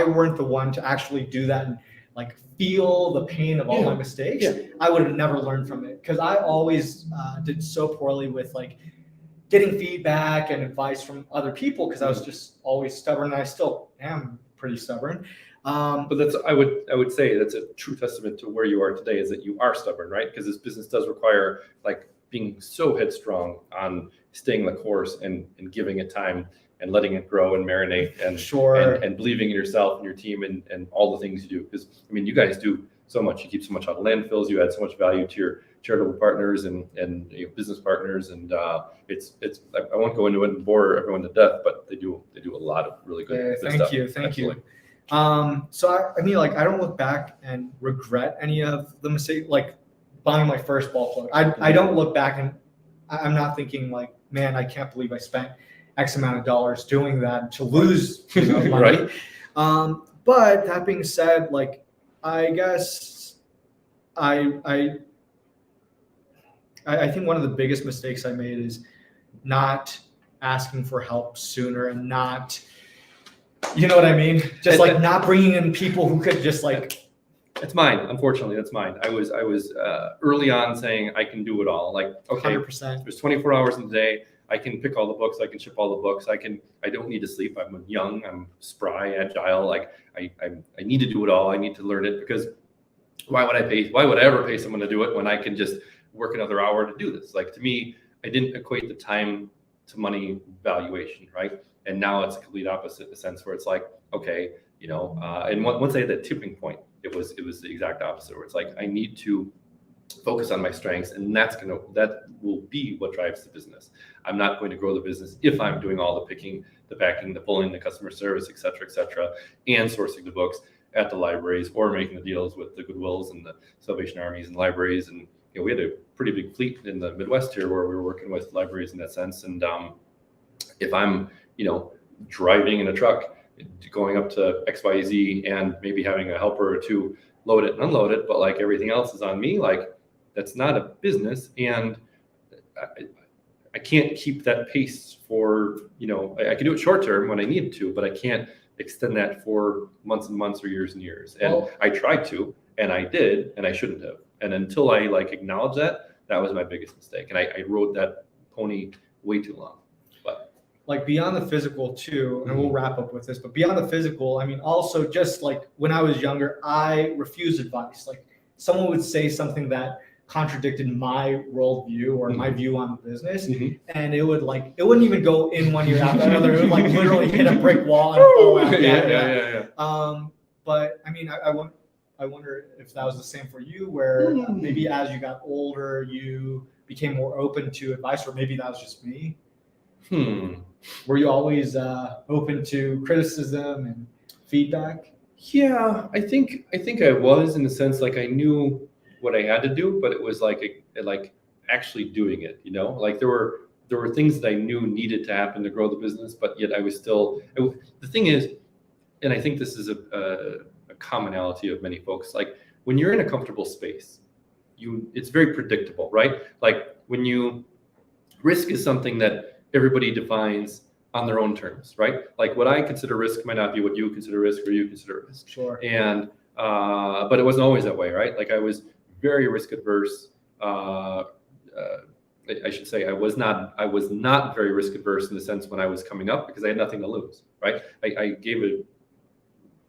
weren't the one to actually do that and like feel the pain of all my mistakes, I would have never learned from it, because I always did so poorly with like getting feedback and advice from other people, because I was just always stubborn, and I still am pretty stubborn. But I would say that's a true testament to where you are today, is that you are stubborn, right? Because this business does require like being so headstrong on staying the course and giving it time and letting it grow and marinate and believing in yourself and your team and all the things you do. Because I mean, you guys do so much. You keep so much out of landfills. You add so much value to your charitable partners and business partners. And it's I won't go into it and bore everyone to death, but they do a lot of really good stuff. Thank you. So I mean, like, I don't look back and regret any of the mistakes, like buying my first ball plug. I don't look back and I'm not thinking like, man, I can't believe I spent X amount of dollars doing that to lose money. Right. But that being said, like, I guess I think one of the biggest mistakes I made is not asking for help sooner and not, you know what I mean? Just like not bringing in people who could just like. It's mine. Unfortunately, that's mine. I was early on saying I can do it all. Like, okay, 100%. There's 24 hours in the day. I can pick all the books. I can ship all the books. I don't need to sleep. I'm young. I'm spry, agile. Like I need to do it all. I need to learn it, because why would I ever pay someone to do it when I can just work another hour to do this? Like, to me, I didn't equate the time to money valuation, right? And now it's a complete opposite, in the sense where it's like, okay, and once I hit that tipping point, it was the exact opposite, where it's like, I need to focus on my strengths, and that will be what drives the business. I'm not going to grow the business if I'm doing all the picking, the packing, the pulling, the customer service, et cetera, and sourcing the books at the libraries or making the deals with the Goodwills and the Salvation Armies and libraries. And we had a pretty big fleet in the Midwest here where we were working with libraries in that sense. And if I'm driving in a truck going up to XYZ and maybe having a helper or two load it and unload it, but like everything else is on me, like that's not a business. And I can't keep that pace for, I can do it short term when I need to, but I can't extend that for months and months or years and years. And I tried to, and I did, and I shouldn't have. And until I acknowledge that was my biggest mistake. And I rode that pony way too long. But like beyond the physical too, and we'll wrap up with this, but beyond the physical, I mean, also just like when I was younger, I refused advice. Like someone would say something that contradicted my worldview or my view on business, Mhm. and it wouldn't even go in one ear after another. It would like literally hit a brick wall and fall out. Yeah. But I mean, I wonder if that was the same for you, where maybe as you got older, you became more open to advice, or maybe that was just me. Were you always open to criticism and feedback? Yeah, I think I was, in the sense like I knew what I had to do, but it was like actually doing it. Like there were things that I knew needed to happen to grow the business, but yet I was still. The thing is, and I think this is a commonality of many folks. Like when you're in a comfortable space, it's very predictable, right? Like when risk is something that everybody defines on their own terms, right? Like what I consider risk might not be what you consider risk or you consider risk. Sure. And but it wasn't always that way, right? Like I was very risk adverse. I should say I was not very risk adverse in the sense when I was coming up, because I had nothing to lose, right? I gave it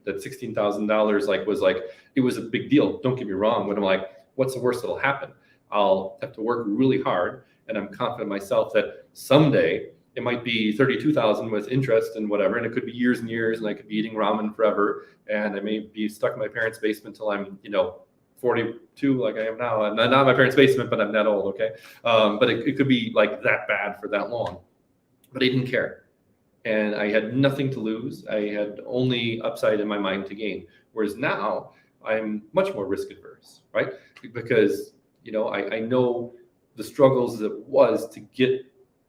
that $16,000 it was a big deal. Don't get me wrong, but I'm like, what's the worst that'll happen? I'll have to work really hard, and I'm confident in myself that someday it might be 32,000 with interest and whatever, and it could be years and years, and I could be eating ramen forever, and I may be stuck in my parents' basement till I'm 42, like I am now. I'm not in my parents' basement, but I'm that old, okay? But it could be like that bad for that long. But I didn't care. And I had nothing to lose. I had only upside in my mind to gain. Whereas now I'm much more risk adverse, right? Because, I know the struggles it was to get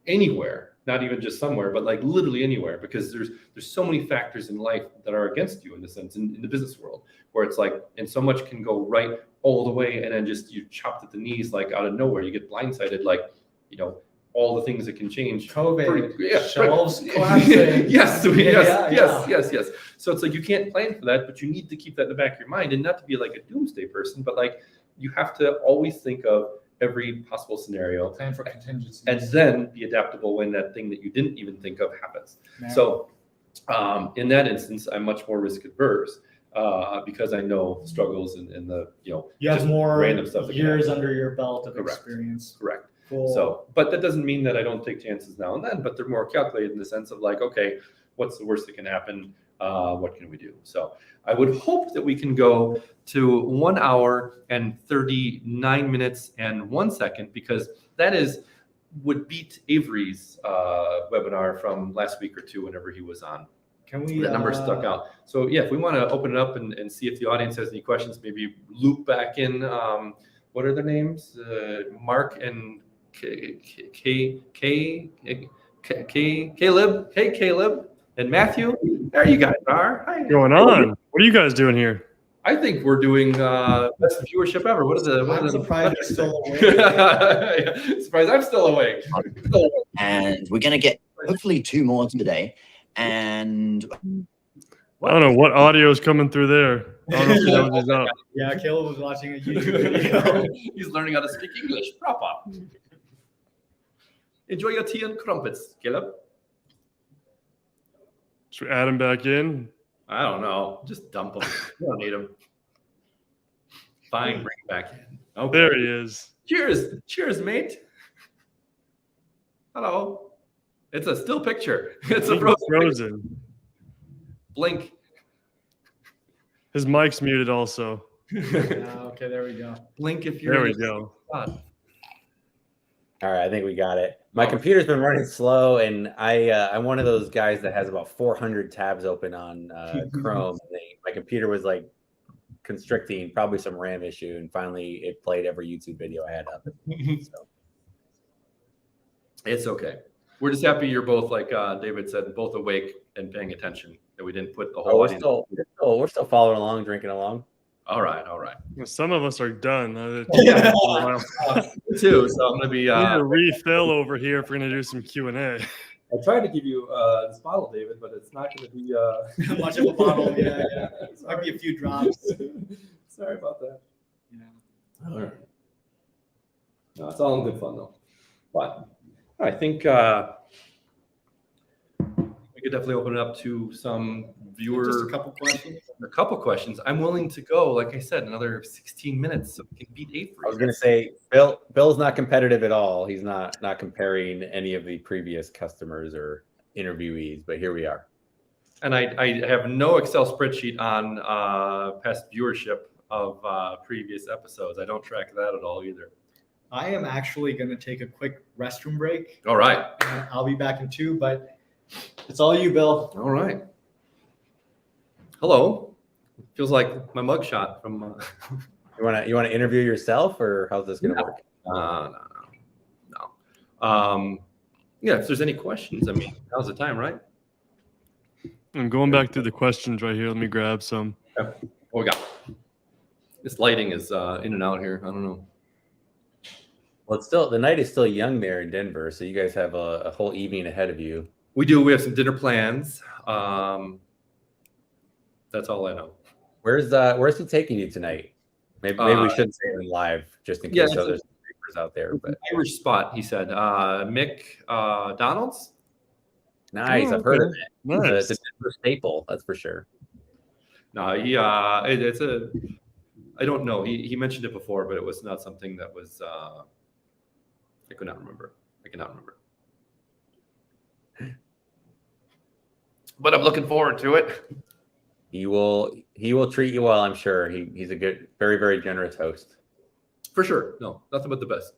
anywhere, not even just somewhere, but like literally anywhere, because there's so many factors in life that are against you in the sense, in the business world, where it's like, and so much can go right all the way, and then just you chopped at the knees, like out of nowhere, you get blindsided, like, all the things that can change. COVID, shelves collapsing. Yes. So it's like you can't plan for that, but you need to keep that in the back of your mind, and not to be like a doomsday person, but like you have to always think of every possible scenario, plan for contingencies, and then be adaptable when that thing that you didn't even think of happens. Yeah. So in that instance, I'm much more risk adverse because I know struggles and the you have more random stuff years under your belt of experience. Correct. Cool. So, but that doesn't mean that I don't take chances now and then, but they're more calculated in the sense of like, okay, what's the worst that can happen? What can we do? So I would hope that we can go to 1 hour and 39 minutes and 1 second, because that would beat Avery's webinar from last week or two whenever he was on. Can we? That number stuck out. So yeah, if we want to open it up and see if the audience has any questions, maybe loop back in. What are their names? Mark and Caleb. Hey, Caleb and Matthew. There you guys are. Hi. What's going on? What are you guys doing here? I think we're doing best viewership ever. I'm surprised you're still awake. Surprised I'm still awake. And we're going to get hopefully 2 more today. And I don't know what audio is coming through there. I don't know if that was up. Yeah, Caleb was watching a YouTube video. He's learning how to speak English proper. Enjoy your tea and crumpets, Caleb. Should we add him back in? I don't know. Just dump him. You don't need him. Fine, bring him back in. Okay. There he is. Cheers, mate. Hello. It's a still picture. It's a frozen. Blink. His mic's muted also. Okay, there we go. Blink if you're. There we go. All right, I think we got it. My computer's been running slow, and I'm one of those guys that has about 400 tabs open on Chrome. My computer was like constricting, probably some RAM issue, and finally it played every YouTube video I had up. So. It's okay. We're just happy you're both, like David said, both awake and paying attention. That we didn't put the whole. We're still following along, drinking along. All right. Some of us are done. Too. So I'm gonna be. We need to refill over here if we're gonna do some Q&A. I tried to give you this bottle, David, but it's not going to be much of a bottle. Yeah. Might be a few drops. Sorry about that. Yeah. All right. No, it's all in good fun though. But I think we could definitely open it up to some viewer. Just a couple questions. A couple questions. I'm willing to go, like I said, another 16 minutes so we can beat Avery. I was going to say, Bill's not competitive at all. He's not comparing any of the previous customers or interviewees, but here we are. And I have no Excel spreadsheet on past viewership of previous episodes. I don't track that at all either. I am actually going to take a quick restroom break. All right. I'll be back in 2, but it's all you, Bill. All right. Hello. Feels like my mugshot from. You want to interview yourself, or how's this going to work? No. Yeah, if there's any questions, I mean, now's the time, right? I'm going back through the questions right here. Let me grab some. What we got? This lighting is in and out here. I don't know. Well, the night is still young there in Denver, so you guys have a whole evening ahead of you. We do. We have some dinner plans. That's all I know. Where's he taking you tonight? Maybe we shouldn't say it live, just in case Yeah, there's papers out there. But Irish spot, he said. Mick Donald's. nice, Oh, I've heard okay. of it. Nice. It's a Denver staple, that's for sure. No, he it's a. I don't know. He mentioned it before, but it was not something that was. I could not remember. I cannot remember. But I'm looking forward to it. He will treat you well, I'm sure. He's a good, very, very generous host. For sure. No, nothing but the best.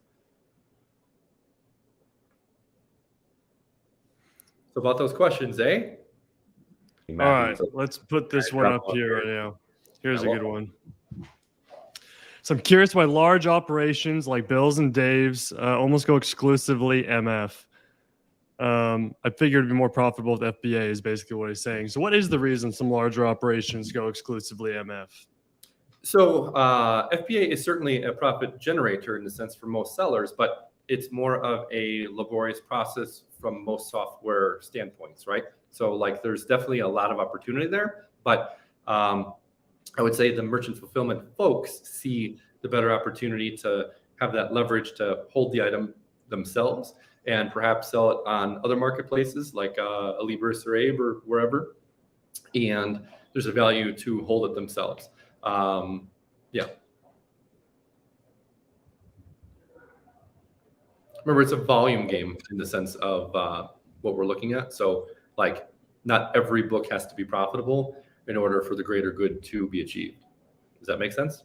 So about those questions, eh? All right, let's put this one up here right now. Here's a good one. So I'm curious why large operations like Bill's and Dave's almost go exclusively MF. I figured it'd be more profitable with FBA is basically what he's saying. So what is the reason some larger operations go exclusively MF? So FBA is certainly a profit generator in the sense for most sellers, but it's more of a laborious process from most software standpoints, right? So like there's definitely a lot of opportunity there, but I would say the merchant fulfillment folks see the better opportunity to have that leverage to hold the item themselves and perhaps sell it on other marketplaces like Alibris or Abe or wherever. And there's a value to hold it themselves. Yeah. Remember, it's a volume game in the sense of what we're looking at. So like not every book has to be profitable in order for the greater good to be achieved. Does that make sense?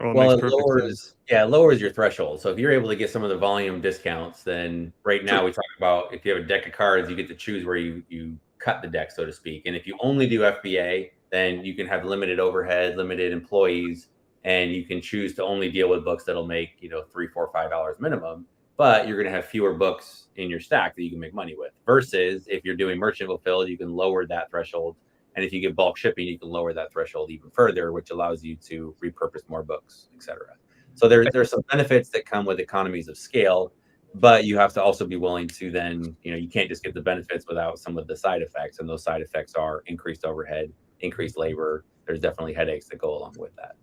Well, it lowers your threshold. So if you're able to get some of the volume discounts, then right now we talk about if you have a deck of cards, you get to choose where you cut the deck, so to speak. And if you only do FBA, then you can have limited overhead, limited employees, and you can choose to only deal with books that'll make, $3, $4, $5 minimum. But you're going to have fewer books in your stack that you can make money with. Versus if you're doing merchant fulfilled, you can lower that threshold. And if you get bulk shipping, you can lower that threshold even further, which allows you to repurpose more books, et cetera. So there's some benefits that come with economies of scale, but you have to also be willing to then, you can't just get the benefits without some of the side effects. And those side effects are increased overhead, increased labor. There's definitely headaches that go along with that.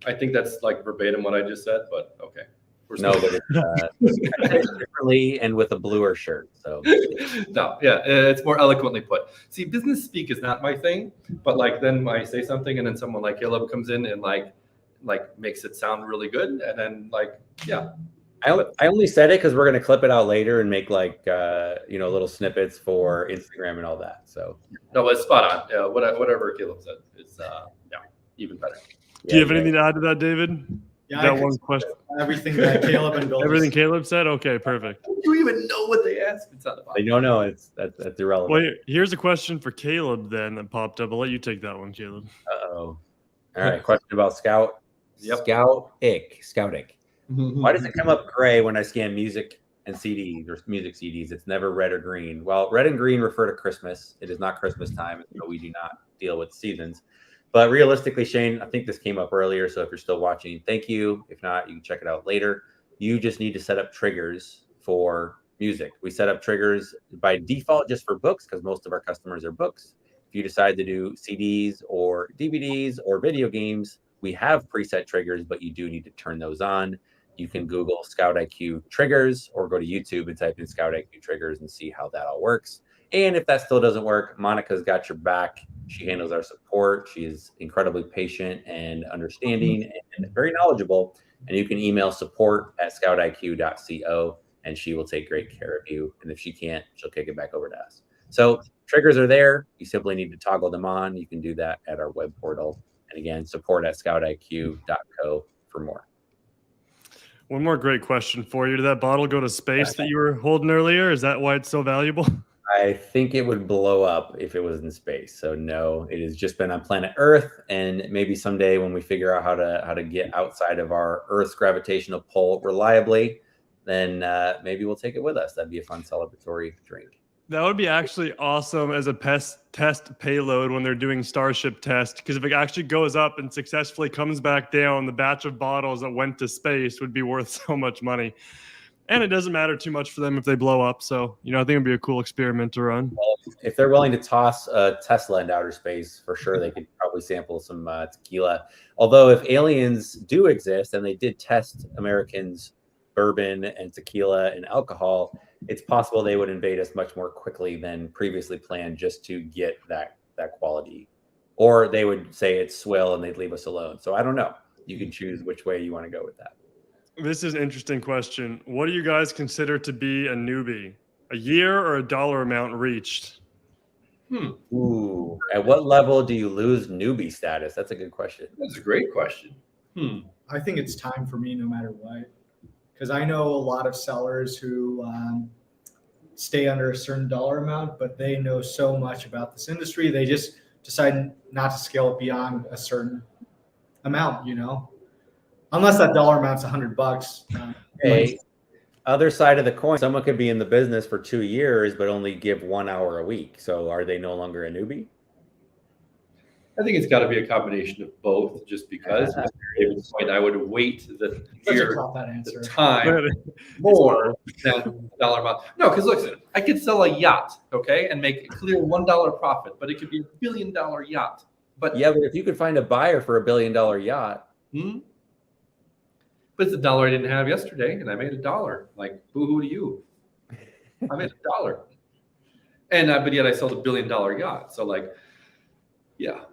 I think that's like verbatim what I just said, but okay. No, but it's differently and with a bluer shirt. So no, yeah, it's more eloquently put. See, business speak is not my thing, but like then I say something and then someone like Caleb comes in and like makes it sound really good, and then yeah. I only said it because we're gonna clip it out later and make little snippets for Instagram and all that. So no, it's spot on. Whatever Caleb said is even better. Do you have anything to add to that, David? Yeah, That one question. Everything that Caleb and Bill. Everything Caleb said? Okay, perfect. Do you even know what they asked? It's not about. No, that's irrelevant. Well, here's a question for Caleb then that popped up. I'll let you take that one, Caleb. Uh-oh. All right, question about Scout. Yep. Scoutic. Why does it come up gray when I scan music and CDs or music CDs? It's never red or green. Well, red and green refer to Christmas. It is not Christmas time, so we do not deal with seasons. But realistically, Shane, I think this came up earlier. So if you're still watching, thank you. If not, you can check it out later. You just need to set up triggers for music. We set up triggers by default just for books because most of our customers are books. If you decide to do CDs or DVDs or video games, we have preset triggers, but you do need to turn those on. You can Google Scout IQ triggers or go to YouTube and type in Scout IQ triggers and see how that all works. And if that still doesn't work, Monica's got your back. She handles our support. She's incredibly patient and understanding and very knowledgeable. And you can email support@scoutiq.co, and she will take great care of you. And if she can't, she'll kick it back over to us. So triggers are there. You simply need to toggle them on. You can do that at our web portal. And again, support@scoutiq.co for more. One more great question for you. Did that bottle go to space that you were holding earlier? Is that why it's so valuable? I think it would blow up if it was in space. So no, it has just been on planet Earth, and maybe someday when we figure out how to get outside of our Earth's gravitational pull reliably, then maybe we'll take it with us. That'd be a fun celebratory drink. That would be actually awesome as a test payload when they're doing Starship test, because if it actually goes up and successfully comes back down, the batch of bottles that went to space would be worth so much money. And it doesn't matter too much for them if they blow up. So, I think it'd be a cool experiment to run. Well, if they're willing to toss a Tesla into outer space, for sure, they could probably sample some tequila. Although if aliens do exist and they did test Americans' bourbon and tequila and alcohol, it's possible they would invade us much more quickly than previously planned just to get that quality. Or they would say it's swill and they'd leave us alone. So I don't know. You can choose which way you want to go with that. This is an interesting question. What do you guys consider to be a newbie? A year or a dollar amount reached? Ooh. At what level do you lose newbie status? That's a good question. That's a great question. I think it's time for me no matter what. Because I know a lot of sellers who stay under a certain dollar amount, but they know so much about this industry. They just decide not to scale it beyond a certain amount, unless that dollar amount's $100. Hey, other side of the coin, someone could be in the business for 2 years, but only give 1 hour a week. So are they no longer a newbie? I think it's got to be a combination of both, just because at David's point, I would weight the time more than the dollar amount. No, because listen, I could sell a yacht, okay, and make a clear $1 profit, but it could be $1 billion yacht. But yeah, but if you could find a buyer for $1 billion yacht, but it's $1 I didn't have yesterday, and I made $1. Like, boo-hoo to you. I made $1, and but yet I sold $1 billion yacht. So like, yeah.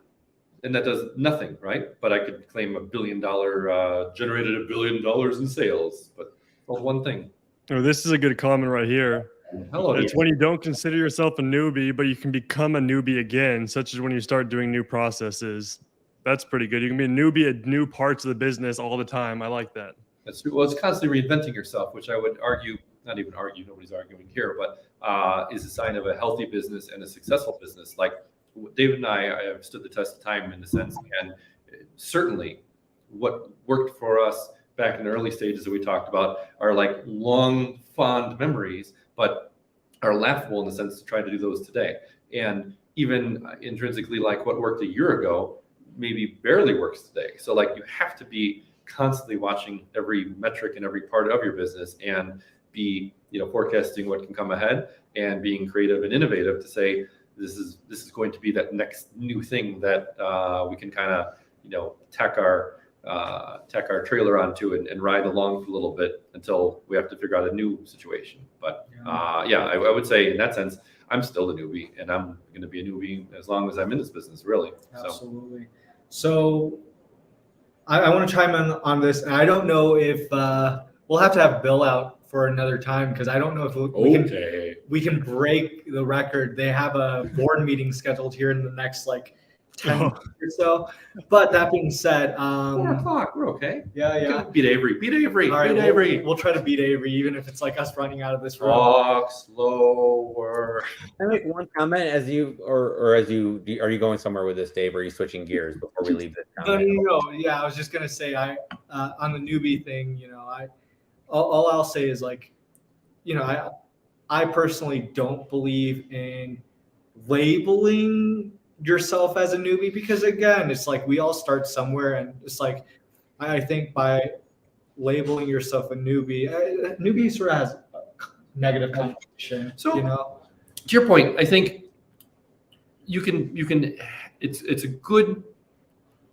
And that does nothing, right? But I could claim $1 billion, generated $1 billion in sales, but well, one thing. Oh, this is a good comment right here. Hello. It's when you don't consider yourself a newbie, but you can become a newbie again, such as when you start doing new processes. That's pretty good. You can be a newbie at new parts of the business all the time. I like that. That's true. Well, it's constantly reinventing yourself, which I would argue, not even argue, nobody's arguing here, but is a sign of a healthy business and a successful business. Like, David and I have stood the test of time in a sense, and certainly what worked for us back in the early stages that we talked about are like long, fond memories, but are laughable in the sense to try to do those today. And even intrinsically, like what worked a year ago, maybe barely works today. So like you have to be constantly watching every metric and every part of your business and be, forecasting what can come ahead and being creative and innovative to say, this is going to be that next new thing that we can kind of tack our trailer onto and ride along for a little bit until we have to figure out a new situation. But I would say in that sense, I'm still a newbie, and I'm going to be a newbie as long as I'm in this business, really. Absolutely. So I want to chime in on this, and I don't know if we'll have to have Bill out for another time, because I don't know if we can break the record. They have a board meeting scheduled here in the next 10 minutes or so. But that being said, 4 o'clock, we're okay. Yeah. Beat Avery. All right, beat Avery. We'll try to beat Avery, even if it's like us running out of this room. Talk slower. Can I make one comment are you going somewhere with this, Dave? Or are you switching gears before we leave this comment? No. Yeah, I was just gonna say, on the newbie thing, all I'll say is I personally don't believe in labeling yourself as a newbie, because again, it's like we all start somewhere, and it's like I think by labeling yourself a newbie sort of has a negative connotation. So to your point, I think you can it's a good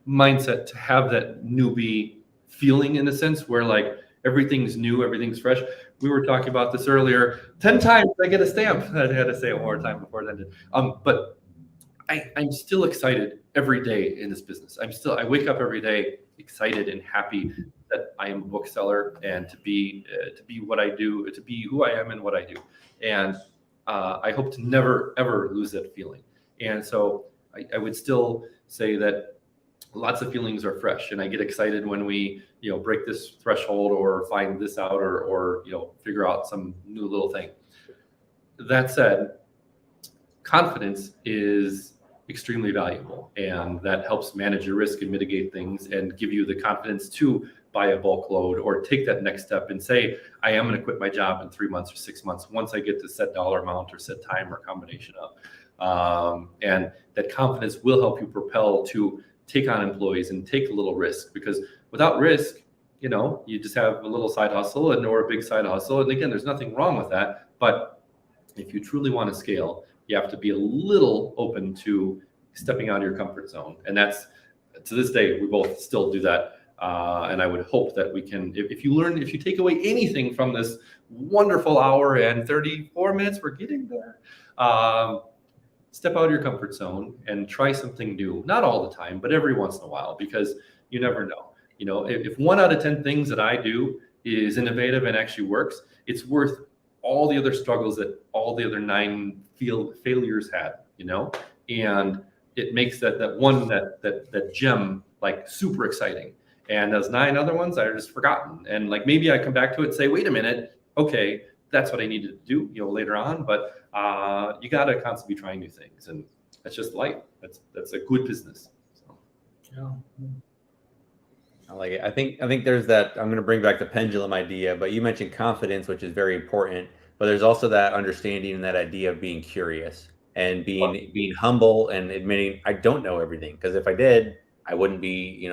mindset to have that newbie feeling, in a sense where like everything's new, everything's fresh. we were talking about this earlier. 10 times I get a stamp. I had to say it one more time before it ended. But I'm still excited every day in this business. I wake up every day excited and happy that I am a bookseller and to be what I do, to be who I am and what I do. And I hope to never, ever lose that feeling. And so I would still say that lots of feelings are fresh, and I get excited when we, break this threshold or find this out or figure out some new little thing. That said, confidence is extremely valuable, and that helps manage your risk and mitigate things and give you the confidence to buy a bulk load or take that next step and say, I am going to quit my job in 3 months or 6 months once I get to set dollar amount or set time or combination of. And that confidence will help you propel to take on employees and take a little risk, because without risk, you just have a little side hustle or a big side hustle. And again, there's nothing wrong with that. But if you truly want to scale, you have to be a little open to stepping out of your comfort zone. And that's, to this day, we both still do that. And I would hope that we can, if you take away anything from this wonderful hour and 34 minutes, we're getting there. Step out of your comfort zone and try something new. Not all the time, but every once in a while, because you never know. If 1 out of 10 things that I do is innovative and actually works, it's worth all the other struggles that all the other 9 failures had, and it makes that gem like super exciting. And those 9 other ones are just forgotten. And like maybe I come back to it and say, wait a minute, okay, that's what I needed to do, later on. But you got to constantly be trying new things, and that's just life. That's a good business. So. Yeah. I like it. I think there's that. I'm going to bring back the pendulum idea, but you mentioned confidence, which is very important. But there's also that understanding and that idea of being curious and being humble and admitting I don't know everything. Because if I did, I wouldn't be,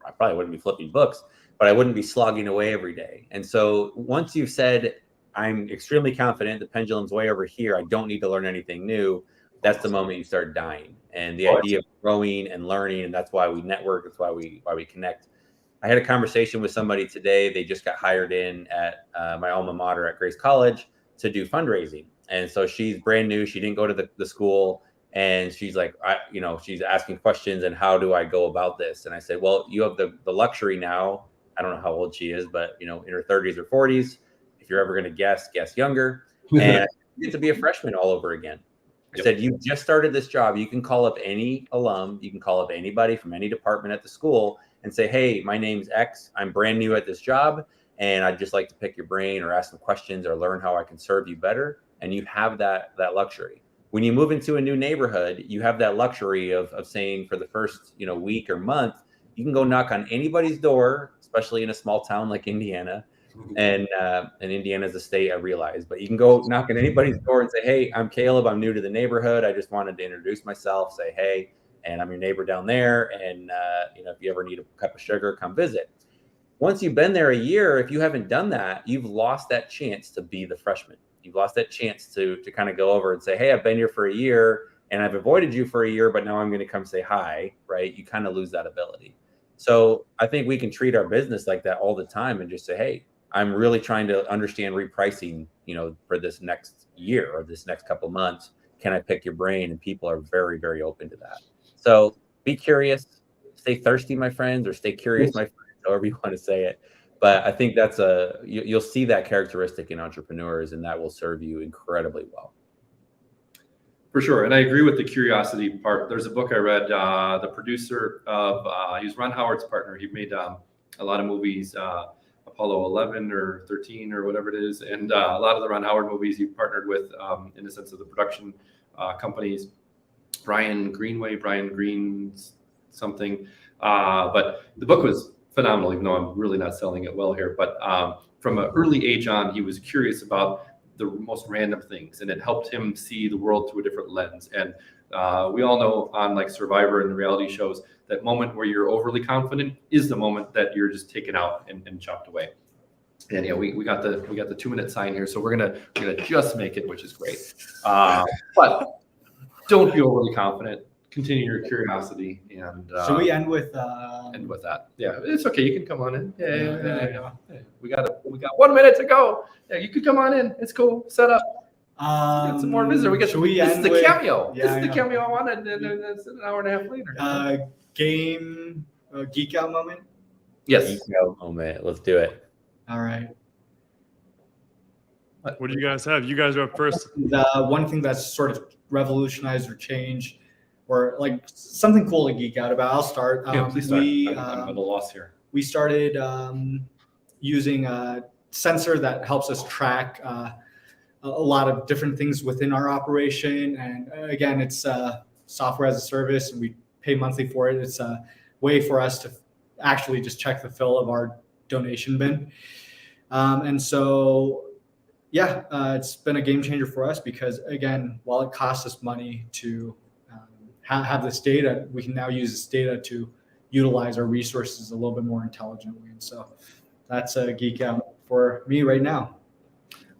I probably wouldn't be flipping books, but I wouldn't be slogging away every day. And so once you've said, I'm extremely confident, the pendulum's way over here, I don't need to learn anything new, that's the moment you start dying. And the idea of growing and learning, and that's why we network, that's why we connect. I had a conversation with somebody today. They just got hired in at my alma mater at Grace College to do fundraising. And so she's brand new. She didn't go to the school. And she's like, she's asking questions and how do I go about this? And I said, well, you have the luxury now. I don't know how old she is, but in her 30s or 40s, if you're ever going to guess younger. And you get to be a freshman all over again. I said, you just started this job. You can call up any alum. You can call up anybody from any department at the school and say, hey, my name's X. I'm brand new at this job, and I'd just like to pick your brain or ask some questions or learn how I can serve you better. And you have that luxury. When you move into a new neighborhood, you have that luxury of saying for the first week or month, you can go knock on anybody's door, especially in a small town like Indiana. And Indiana's a state, I realize, but you can go knock on anybody's door and say, hey, I'm Caleb. I'm new to the neighborhood. I just wanted to introduce myself, say, hey, and I'm your neighbor down there. And, if you ever need a cup of sugar, come visit. Once you've been there a year, if you haven't done that, you've lost that chance to be the freshman. You've lost that chance to kind of go over and say, hey, I've been here for a year and I've avoided you for a year, but now I'm going to come say hi, right? You kind of lose that ability. So I think we can treat our business like that all the time and just say, hey, I'm really trying to understand repricing, for this next year or this next couple months. Can I pick your brain? And people are very, very open to that. So be curious, stay thirsty, my friends, or stay curious, my friends, however you want to say it. But I think that's you'll see that characteristic in entrepreneurs, and that will serve you incredibly well. For sure. And I agree with the curiosity part. There's a book I read, the producer of, he was Ron Howard's partner. He made a lot of movies, Apollo 11 or 13 or whatever it is. And a lot of the Ron Howard movies he partnered with in the sense of the production companies, Brian Green something. But the book was phenomenal, even though I'm really not selling it well here. But from an early age on, he was curious about the most random things, and it helped him see the world through a different lens. And we all know on like Survivor and the reality shows, that moment where you're overly confident is the moment that you're just taken out and chopped away. And yeah, we got the 2-minute sign here, so we're gonna just make it, which is great. But don't be overly confident. continue your curiosity and Should we end with end with that. Yeah, it's okay. You can come on in. Yeah, there you go. yeah. We got 1 minute to go. Yeah, you can come on in. It's cool. Set up. We got some more visitors. We got should we this is end the with, cameo. Yeah, This I is the know. cameo I wanted. And it's an hour and a half later. Game geek out moment? Yes. Moment. Let's do it. All right. What do you guys have? You guys are up first. The one thing that's sort of revolutionized or changed or like something cool to geek out about, I'll start. Yeah, please start. I'm at a loss here. We started using a sensor that helps us track a lot of different things within our operation. And again, it's software as a service, and we pay monthly for it. It's a way for us to actually just check the fill of our donation bin. And so, yeah, it's been a game changer for us because, again, while it costs us money to have this data, we can now use this data to utilize our resources a little bit more intelligently. And so that's a geek out for me right now.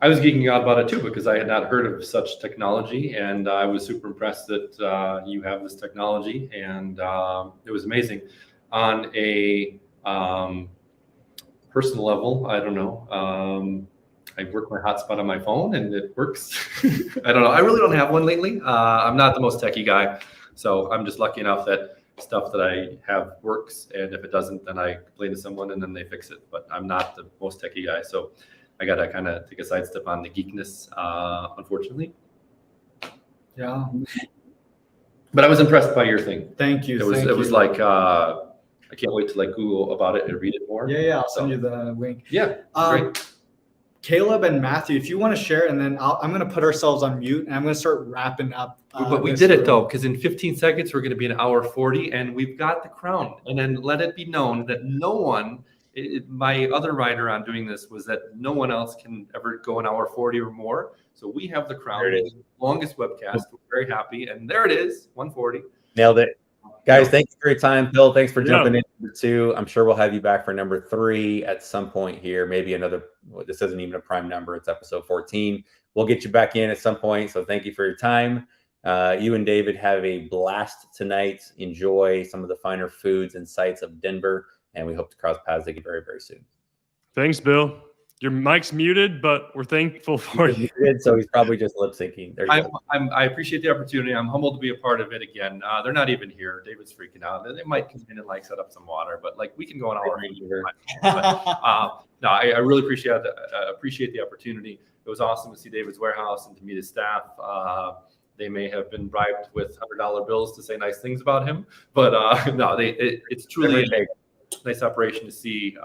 I was geeking out about it too because I had not heard of such technology, and I was super impressed that you have this technology, and it was amazing. On a personal level, I don't know. I work my hotspot on my phone, and it works. I don't know. I really don't have one lately. I'm not the most techie guy, so I'm just lucky enough that stuff that I have works, and if it doesn't, then I complain to someone, and then they fix it. But I'm not the most techie guy, so I got to kind of take a sidestep on the geekness, unfortunately. Yeah. But I was impressed by your thing. Thank you. It was like I can't wait to like Google about it and read it more. Yeah. I'll send you the link. Yeah, great. Caleb and Matthew, if you want to share, and then I'm going to put ourselves on mute, and I'm going to start wrapping up. But we did it though, because in 15 seconds we're going to be an hour 40, and we've got the crown. And then let it be known that no one. My other rider on doing this was that no one else can ever go an hour 40 or more. So we have the crown. There it is. Longest webcast. We're very happy. And there it is, 140. Nailed it. Guys, thank you for your time. Bill, thanks for jumping Yeah. in number 2. I'm sure we'll have you back for number 3 at some point here. Maybe another, this isn't even a prime number. It's episode 14. We'll get you back in at some point. So thank you for your time. You and David have a blast tonight. Enjoy some of the finer foods and sights of Denver. And we hope to cross paths again very, very soon. Thanks, Bill. Your mic's muted, but we're thankful for you. So he's probably just lip syncing. I appreciate the opportunity. I'm humbled to be a part of it again. They're not even here. David's freaking out. They might come in and like set up some water, but like we can go an hour. No, I really appreciate the opportunity. It was awesome to see David's warehouse and to meet his staff. They may have been bribed with $100 bills to say nice things about him, but no, it's truly a nice operation to see,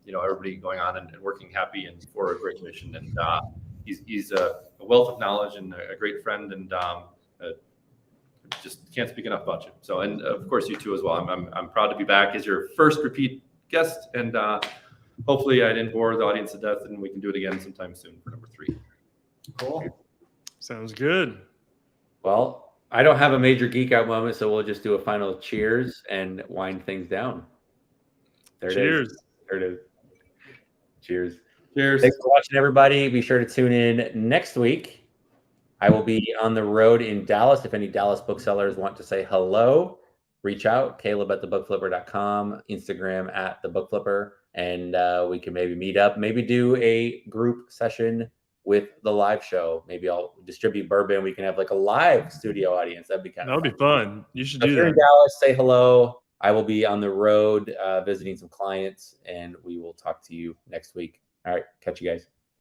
everybody going on and working happy and for a great mission. And he's a wealth of knowledge and a great friend, and just can't speak enough about you. So, and of course you too as well. I'm proud to be back as your first repeat guest, and hopefully I didn't bore the audience to death, and we can do it again sometime soon for number 3. Cool. Sounds good. Well, I don't have a major geek out moment, so we'll just do a final cheers and wind things down. There Cheers. it is. There it is. Cheers. Cheers. Thanks for watching, everybody. Be sure to tune in next week. I will be on the road in Dallas. If any Dallas booksellers want to say hello, reach out. Caleb at thebookflipper.com, Instagram at thebookflipper, and we can maybe meet up, maybe do a group session with the live show. Maybe I'll distribute Bourbon. We can have like a live studio audience. That'd be kind of That would be fun. You should If do you're in that. Dallas, say hello. I will be on the road visiting some clients, and we will talk to you next week. All right. Catch you guys.